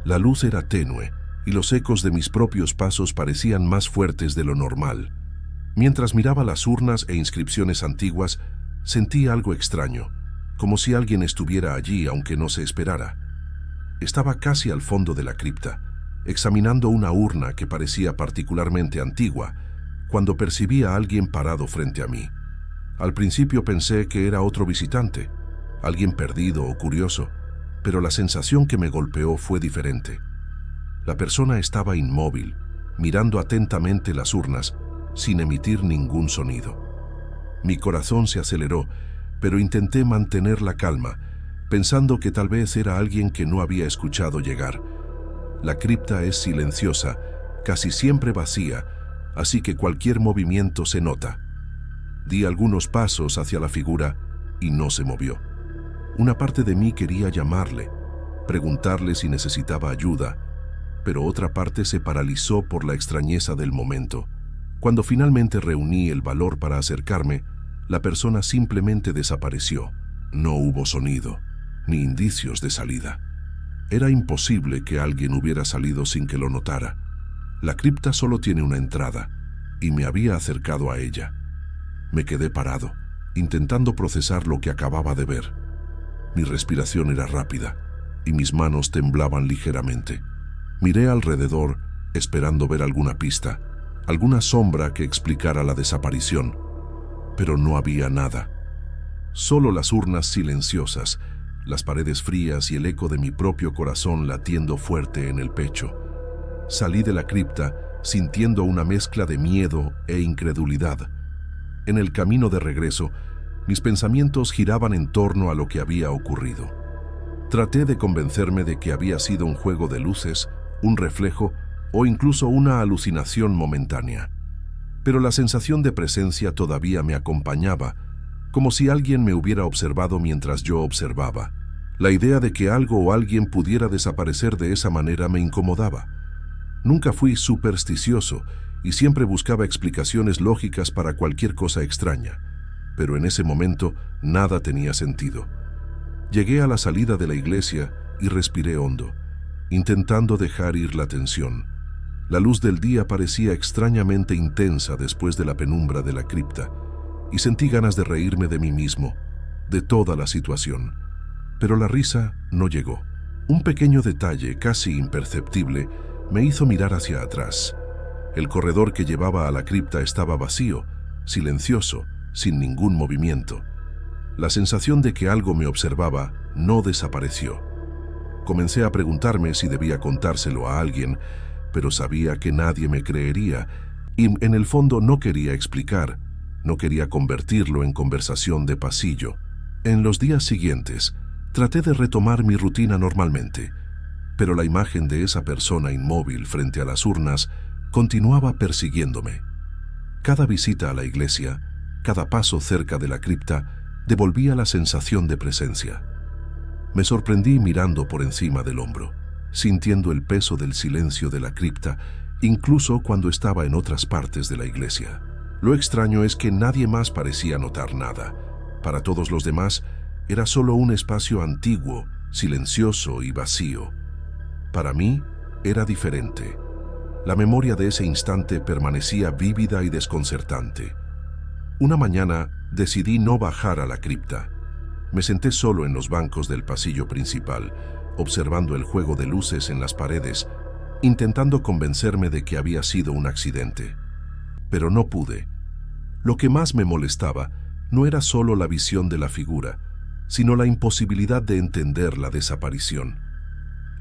La luz era tenue y los ecos de mis propios pasos parecían más fuertes de lo normal. Mientras miraba las urnas e inscripciones antiguas, sentí algo extraño, como si alguien estuviera allí aunque no se esperara. Estaba casi al fondo de la cripta, examinando una urna que parecía particularmente antigua, cuando percibí a alguien parado frente a mí. Al principio pensé que era otro visitante, alguien perdido o curioso, pero la sensación que me golpeó fue diferente. La persona estaba inmóvil, mirando atentamente las urnas, sin emitir ningún sonido. Mi corazón se aceleró, pero intenté mantener la calma, pensando que tal vez era alguien que no había escuchado llegar. La cripta es silenciosa, casi siempre vacía, así que cualquier movimiento se nota. Di algunos pasos hacia la figura y no se movió. Una parte de mí quería llamarle, preguntarle si necesitaba ayuda, pero otra parte se paralizó por la extrañeza del momento. Cuando finalmente reuní el valor para acercarme, La persona simplemente desapareció. No hubo sonido, ni indicios de salida. Era imposible que alguien hubiera salido sin que lo notara. La cripta solo tiene una entrada, y me había acercado a ella. Me quedé parado, intentando procesar lo que acababa de ver. Mi respiración era rápida, y mis manos temblaban ligeramente. Miré alrededor, esperando ver alguna pista, alguna sombra que explicara la desaparición, pero no había nada. Solo las urnas silenciosas, las paredes frías y el eco de mi propio corazón latiendo fuerte en el pecho. Salí de la cripta sintiendo una mezcla de miedo e incredulidad. En el camino de regreso, mis pensamientos giraban en torno a lo que había ocurrido. Traté de convencerme de que había sido un juego de luces, un reflejo o incluso una alucinación momentánea. Pero la sensación de presencia todavía me acompañaba, como si alguien me hubiera observado mientras yo observaba. La idea de que algo o alguien pudiera desaparecer de esa manera me incomodaba. Nunca fui supersticioso y siempre buscaba explicaciones lógicas para cualquier cosa extraña, pero en ese momento nada tenía sentido. Llegué a la salida de la iglesia y respiré hondo, intentando dejar ir la tensión. La luz del día parecía extrañamente intensa después de la penumbra de la cripta, y sentí ganas de reírme de mí mismo, de toda la situación. Pero la risa no llegó. Un pequeño detalle, casi imperceptible, me hizo mirar hacia atrás. El corredor que llevaba a la cripta estaba vacío, silencioso, sin ningún movimiento. La sensación de que algo me observaba no desapareció. Comencé a preguntarme si debía contárselo a alguien, pero sabía que nadie me creería, y en el fondo no quería explicar, no quería convertirlo en conversación de pasillo. En los días siguientes, traté de retomar mi rutina normalmente, pero la imagen de esa persona inmóvil frente a las urnas continuaba persiguiéndome. Cada visita a la iglesia, cada paso cerca de la cripta, devolvía la sensación de presencia. Me sorprendí mirando por encima del hombro, sintiendo el peso del silencio de la cripta, incluso cuando estaba en otras partes de la iglesia. Lo extraño es que nadie más parecía notar nada. Para todos los demás, era solo un espacio antiguo, silencioso y vacío. Para mí, era diferente. La memoria de ese instante permanecía vívida y desconcertante. Una mañana decidí no bajar a la cripta. Me senté solo en los bancos del pasillo principal, observando el juego de luces en las paredes, intentando convencerme de que había sido un accidente. Pero no pude. Lo que más me molestaba no era solo la visión de la figura, sino la imposibilidad de entender la desaparición.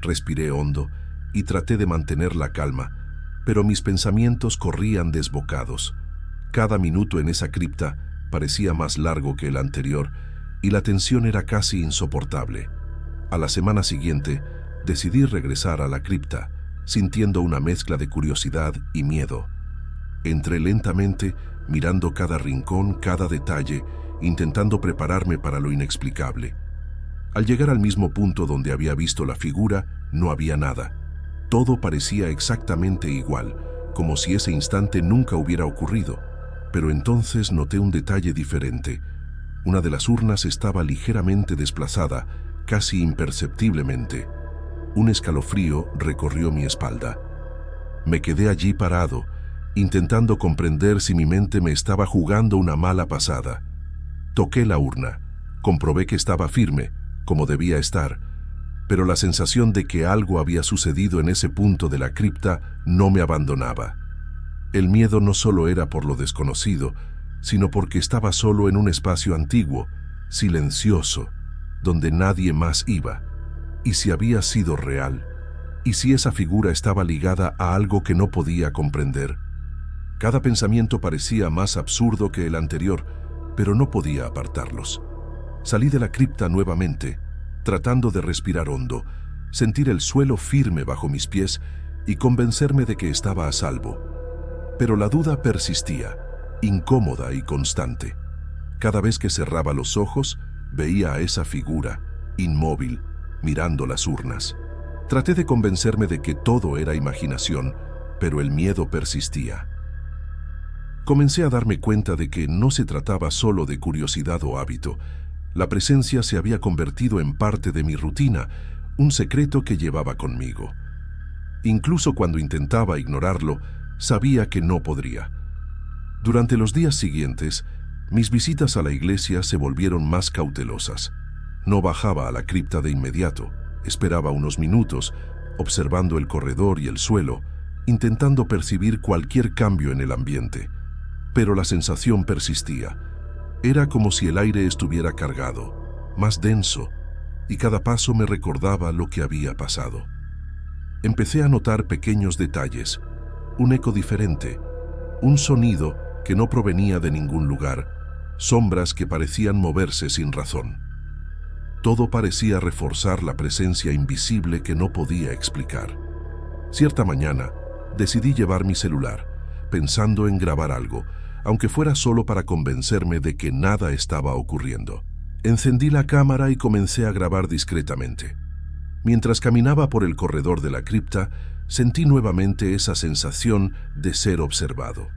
Respiré hondo y traté de mantener la calma, pero mis pensamientos corrían desbocados. Cada minuto en esa cripta parecía más largo que el anterior y la tensión era casi insoportable. A la semana siguiente, decidí regresar a la cripta, sintiendo una mezcla de curiosidad y miedo. Entré lentamente, mirando cada rincón, cada detalle, intentando prepararme para lo inexplicable. Al llegar al mismo punto donde había visto la figura, no había nada. Todo parecía exactamente igual, como si ese instante nunca hubiera ocurrido. Pero entonces noté un detalle diferente. Una de las urnas estaba ligeramente desplazada, casi imperceptiblemente. Un escalofrío recorrió mi espalda. Me quedé allí parado, intentando comprender si mi mente me estaba jugando una mala pasada. Toqué la urna, comprobé que estaba firme, como debía estar, pero la sensación de que algo había sucedido en ese punto de la cripta no me abandonaba. El miedo no solo era por lo desconocido, sino porque estaba solo en un espacio antiguo, silencioso, donde nadie más iba. ¿Y si había sido real? ¿Y si esa figura estaba ligada a algo que no podía comprender? Cada pensamiento parecía más absurdo que el anterior, pero no podía apartarlos. Salí de la cripta nuevamente, tratando de respirar hondo, sentir el suelo firme bajo mis pies y convencerme de que estaba a salvo. Pero la duda persistía, incómoda y constante. Cada vez que cerraba los ojos, veía a esa figura, inmóvil, mirando las urnas. Traté de convencerme de que todo era imaginación, pero el miedo persistía. Comencé a darme cuenta de que no se trataba solo de curiosidad o hábito. La presencia se había convertido en parte de mi rutina, un secreto que llevaba conmigo. Incluso cuando intentaba ignorarlo, sabía que no podría. Durante los días siguientes, mis visitas a la iglesia se volvieron más cautelosas. No bajaba a la cripta de inmediato, esperaba unos minutos, observando el corredor y el suelo, intentando percibir cualquier cambio en el ambiente. Pero la sensación persistía. Era como si el aire estuviera cargado, más denso, y cada paso me recordaba lo que había pasado. Empecé a notar pequeños detalles, un eco diferente, un sonido que no provenía de ningún lugar, sombras que parecían moverse sin razón. Todo parecía reforzar la presencia invisible que no podía explicar. Cierta mañana, decidí llevar mi celular, pensando en grabar algo, aunque fuera solo para convencerme de que nada estaba ocurriendo. Encendí la cámara y comencé a grabar discretamente. Mientras caminaba por el corredor de la cripta, sentí nuevamente esa sensación de ser observado.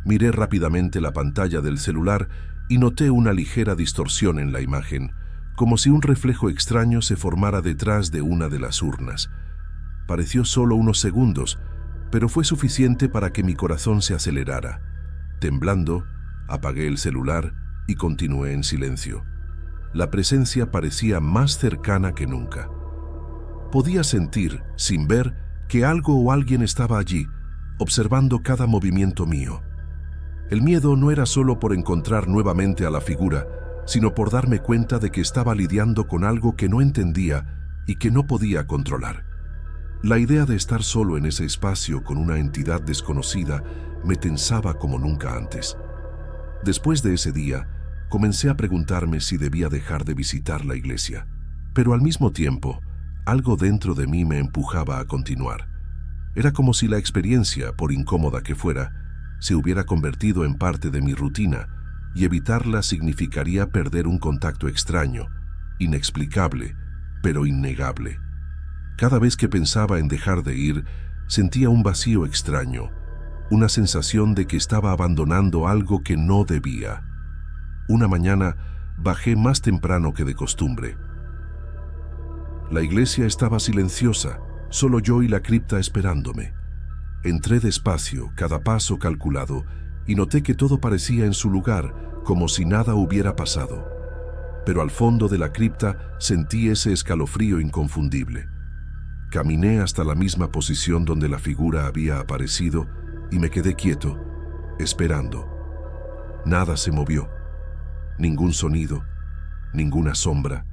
Miré rápidamente la pantalla del celular y noté una ligera distorsión en la imagen, como si un reflejo extraño se formara detrás de una de las urnas. Pareció solo unos segundos, pero fue suficiente para que mi corazón se acelerara. Temblando, apagué el celular y continué en silencio. La presencia parecía más cercana que nunca. Podía sentir, sin ver, que algo o alguien estaba allí, observando cada movimiento mío. El miedo no era solo por encontrar nuevamente a la figura, sino por darme cuenta de que estaba lidiando con algo que no entendía y que no podía controlar. La idea de estar solo en ese espacio con una entidad desconocida me tensaba como nunca antes. Después de ese día, comencé a preguntarme si debía dejar de visitar la iglesia, pero al mismo tiempo, algo dentro de mí me empujaba a continuar. Era como si la experiencia, por incómoda que fuera, se hubiera convertido en parte de mi rutina, y evitarla significaría perder un contacto extraño, inexplicable, pero innegable. Cada vez que pensaba en dejar de ir, sentía un vacío extraño, una sensación de que estaba abandonando algo que no debía. Una mañana, bajé más temprano que de costumbre. La iglesia estaba silenciosa, solo yo y la cripta esperándome. Entré despacio, cada paso calculado, y noté que todo parecía en su lugar, como si nada hubiera pasado. Pero al fondo de la cripta sentí ese escalofrío inconfundible. Caminé hasta la misma posición donde la figura había aparecido y me quedé quieto, esperando. Nada se movió, ningún sonido, ninguna sombra,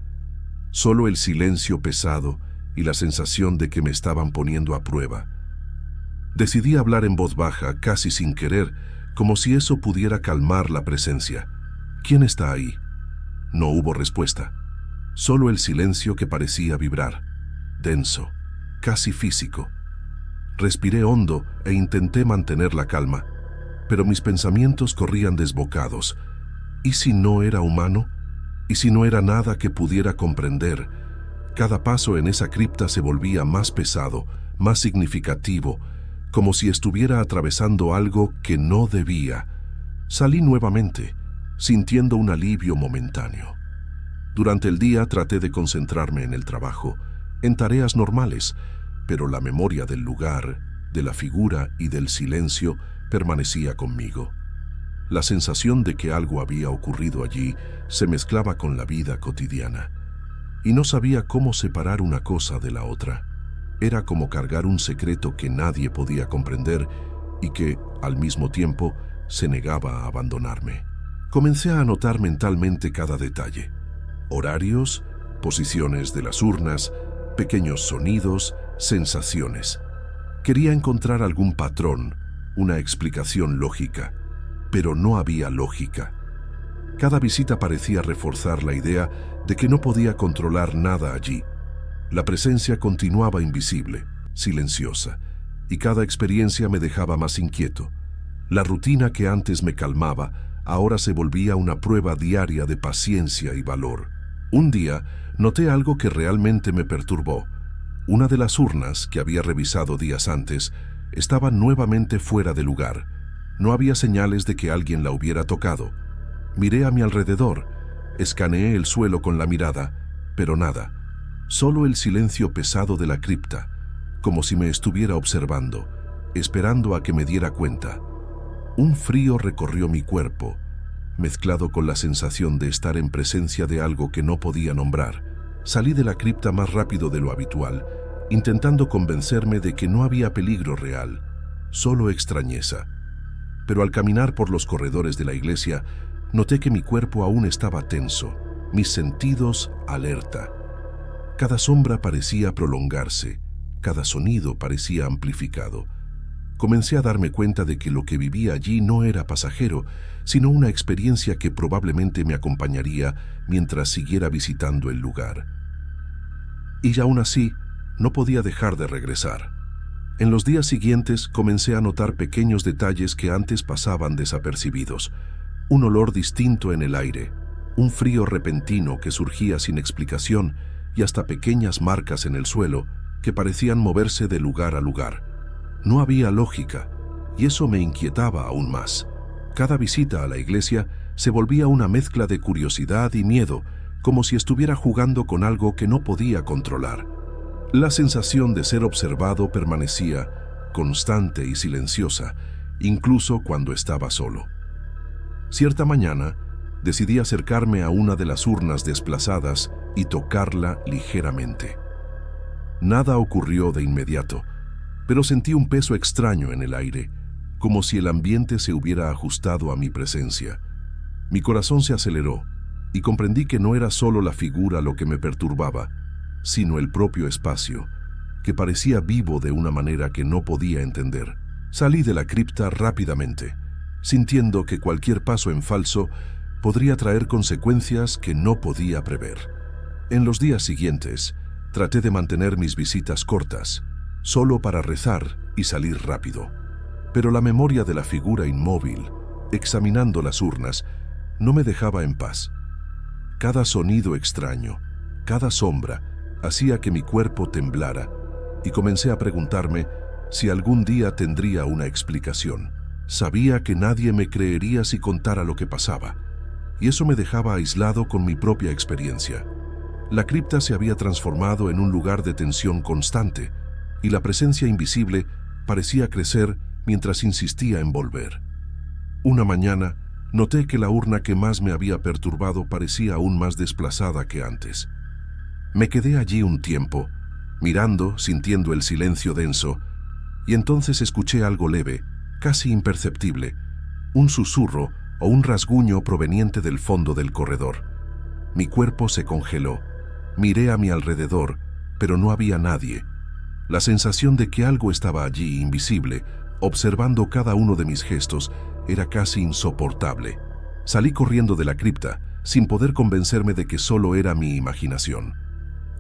solo el silencio pesado y la sensación de que me estaban poniendo a prueba. Decidí hablar en voz baja, casi sin querer, como si eso pudiera calmar la presencia. ¿Quién está ahí? No hubo respuesta, solo el silencio que parecía vibrar, denso, casi físico. Respiré hondo e intenté mantener la calma, pero mis pensamientos corrían desbocados. ¿Y si no era humano? ¿Y si no era nada que pudiera comprender? Cada paso en esa cripta se volvía más pesado, más significativo, como si estuviera atravesando algo que no debía. Salí nuevamente, sintiendo un alivio momentáneo. Durante el día traté de concentrarme en el trabajo, en tareas normales, pero la memoria del lugar, de la figura y del silencio permanecía conmigo. La sensación de que algo había ocurrido allí se mezclaba con la vida cotidiana, y no sabía cómo separar una cosa de la otra. Era como cargar un secreto que nadie podía comprender y que, al mismo tiempo, se negaba a abandonarme. Comencé a anotar mentalmente cada detalle: horarios, posiciones de las urnas, pequeños sonidos, sensaciones. Quería encontrar algún patrón, una explicación lógica, pero no había lógica. Cada visita parecía reforzar la idea de que no podía controlar nada allí. La presencia continuaba invisible, silenciosa, y cada experiencia me dejaba más inquieto. La rutina que antes me calmaba, ahora se volvía una prueba diaria de paciencia y valor. Un día, noté algo que realmente me perturbó. Una de las urnas que había revisado días antes estaba nuevamente fuera de lugar. No había señales de que alguien la hubiera tocado. Miré a mi alrededor, escaneé el suelo con la mirada, pero nada. Solo el silencio pesado de la cripta, como si me estuviera observando, esperando a que me diera cuenta. Un frío recorrió mi cuerpo, mezclado con la sensación de estar en presencia de algo que no podía nombrar. Salí de la cripta más rápido de lo habitual, intentando convencerme de que no había peligro real, solo extrañeza. Pero al caminar por los corredores de la iglesia, noté que mi cuerpo aún estaba tenso, mis sentidos alerta. Cada sombra parecía prolongarse, cada sonido parecía amplificado. Comencé a darme cuenta de que lo que vivía allí no era pasajero, sino una experiencia que probablemente me acompañaría mientras siguiera visitando el lugar. Y aún así, no podía dejar de regresar. En los días siguientes comencé a notar pequeños detalles que antes pasaban desapercibidos. Un olor distinto en el aire, un frío repentino que surgía sin explicación y hasta pequeñas marcas en el suelo que parecían moverse de lugar a lugar. No había lógica, y eso me inquietaba aún más. Cada visita a la iglesia se volvía una mezcla de curiosidad y miedo, como si estuviera jugando con algo que no podía controlar. La sensación de ser observado permanecía, constante y silenciosa, incluso cuando estaba solo. Cierta mañana, decidí acercarme a una de las urnas desplazadas y tocarla ligeramente. Nada ocurrió de inmediato, pero sentí un peso extraño en el aire, como si el ambiente se hubiera ajustado a mi presencia. Mi corazón se aceleró y comprendí que no era solo la figura lo que me perturbaba, sino el propio espacio, que parecía vivo de una manera que no podía entender. Salí de la cripta rápidamente, sintiendo que cualquier paso en falso podría traer consecuencias que no podía prever. En los días siguientes, traté de mantener mis visitas cortas, solo para rezar y salir rápido. Pero la memoria de la figura inmóvil, examinando las urnas, no me dejaba en paz. Cada sonido extraño, cada sombra, hacía que mi cuerpo temblara, y comencé a preguntarme si algún día tendría una explicación. Sabía que nadie me creería si contara lo que pasaba, y eso me dejaba aislado con mi propia experiencia. La cripta se había transformado en un lugar de tensión constante, y la presencia invisible parecía crecer mientras insistía en volver. Una mañana, noté que la urna que más me había perturbado parecía aún más desplazada que antes. Me quedé allí un tiempo, mirando, sintiendo el silencio denso, y entonces escuché algo leve, casi imperceptible, un susurro o un rasguño proveniente del fondo del corredor. Mi cuerpo se congeló. Miré a mi alrededor, pero no había nadie. La sensación de que algo estaba allí, invisible, observando cada uno de mis gestos, era casi insoportable. Salí corriendo de la cripta, sin poder convencerme de que solo era mi imaginación.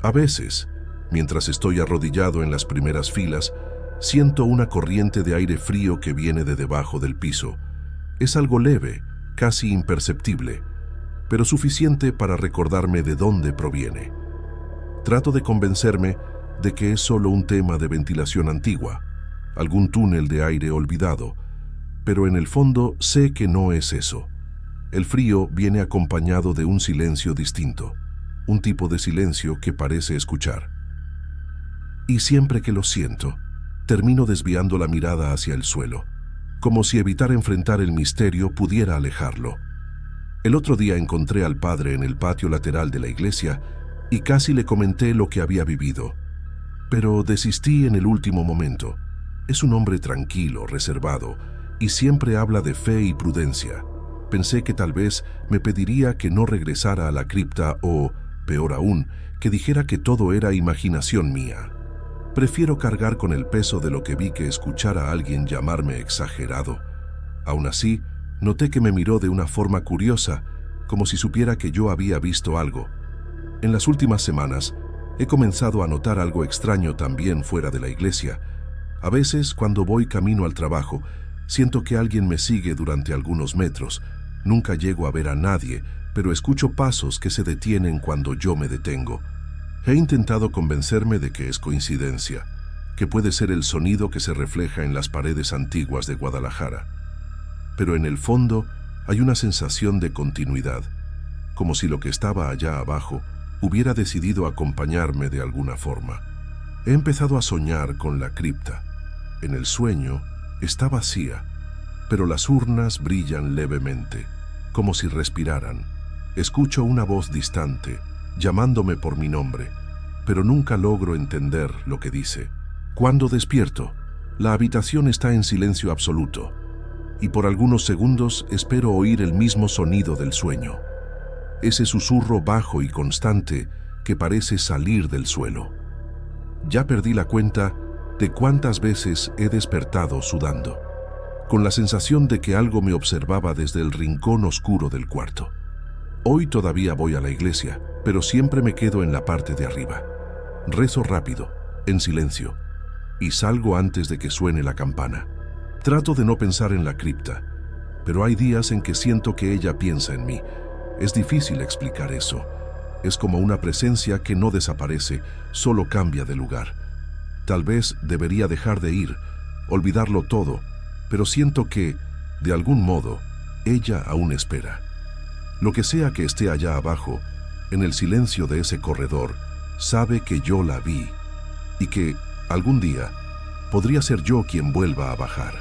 A veces, mientras estoy arrodillado en las primeras filas, siento una corriente de aire frío que viene de debajo del piso. Es algo leve, casi imperceptible, pero suficiente para recordarme de dónde proviene. Trato de convencerme de que es solo un tema de ventilación antigua, algún túnel de aire olvidado, pero en el fondo sé que no es eso. El frío viene acompañado de un silencio distinto, un tipo de silencio que parece escuchar. Y siempre que lo siento, termino desviando la mirada hacia el suelo, como si evitar enfrentar el misterio pudiera alejarlo. El otro día encontré al padre en el patio lateral de la iglesia y casi le comenté lo que había vivido, pero desistí en el último momento. Es un hombre tranquilo, reservado, y siempre habla de fe y prudencia. Pensé que tal vez me pediría que no regresara a la cripta o, peor aún, que dijera que todo era imaginación mía. Prefiero cargar con el peso de lo que vi que escuchar a alguien llamarme exagerado. Aún así, noté que me miró de una forma curiosa, como si supiera que yo había visto algo. En las últimas semanas, he comenzado a notar algo extraño también fuera de la iglesia. A veces, cuando voy camino al trabajo, siento que alguien me sigue durante algunos metros. Nunca llego a ver a nadie, pero escucho pasos que se detienen cuando yo me detengo. He intentado convencerme de que es coincidencia, que puede ser el sonido que se refleja en las paredes antiguas de Guadalajara. pero en el fondo hay una sensación de continuidad, como si lo que estaba allá abajo hubiera decidido acompañarme de alguna forma. He empezado a soñar con la cripta. En el sueño está vacía, pero las urnas brillan levemente, como si respiraran. Escucho una voz distante, llamándome por mi nombre, pero nunca logro entender lo que dice. Cuando despierto, la habitación está en silencio absoluto, y por algunos segundos espero oír el mismo sonido del sueño. Ese susurro bajo y constante que parece salir del suelo. Ya perdí la cuenta de cuántas veces he despertado sudando, con la sensación de que algo me observaba desde el rincón oscuro del cuarto. Hoy todavía voy a la iglesia, pero siempre me quedo en la parte de arriba. Rezo rápido, en silencio, y salgo antes de que suene la campana. Trato de no pensar en la cripta, pero hay días en que siento que ella piensa en mí. Es difícil explicar eso. Es como una presencia que no desaparece, solo cambia de lugar. Tal vez debería dejar de ir, olvidarlo todo, pero siento que, de algún modo, ella aún espera. Lo que sea que esté allá abajo, en el silencio de ese corredor, sabe que yo la vi y que, algún día, podría ser yo quien vuelva a bajar.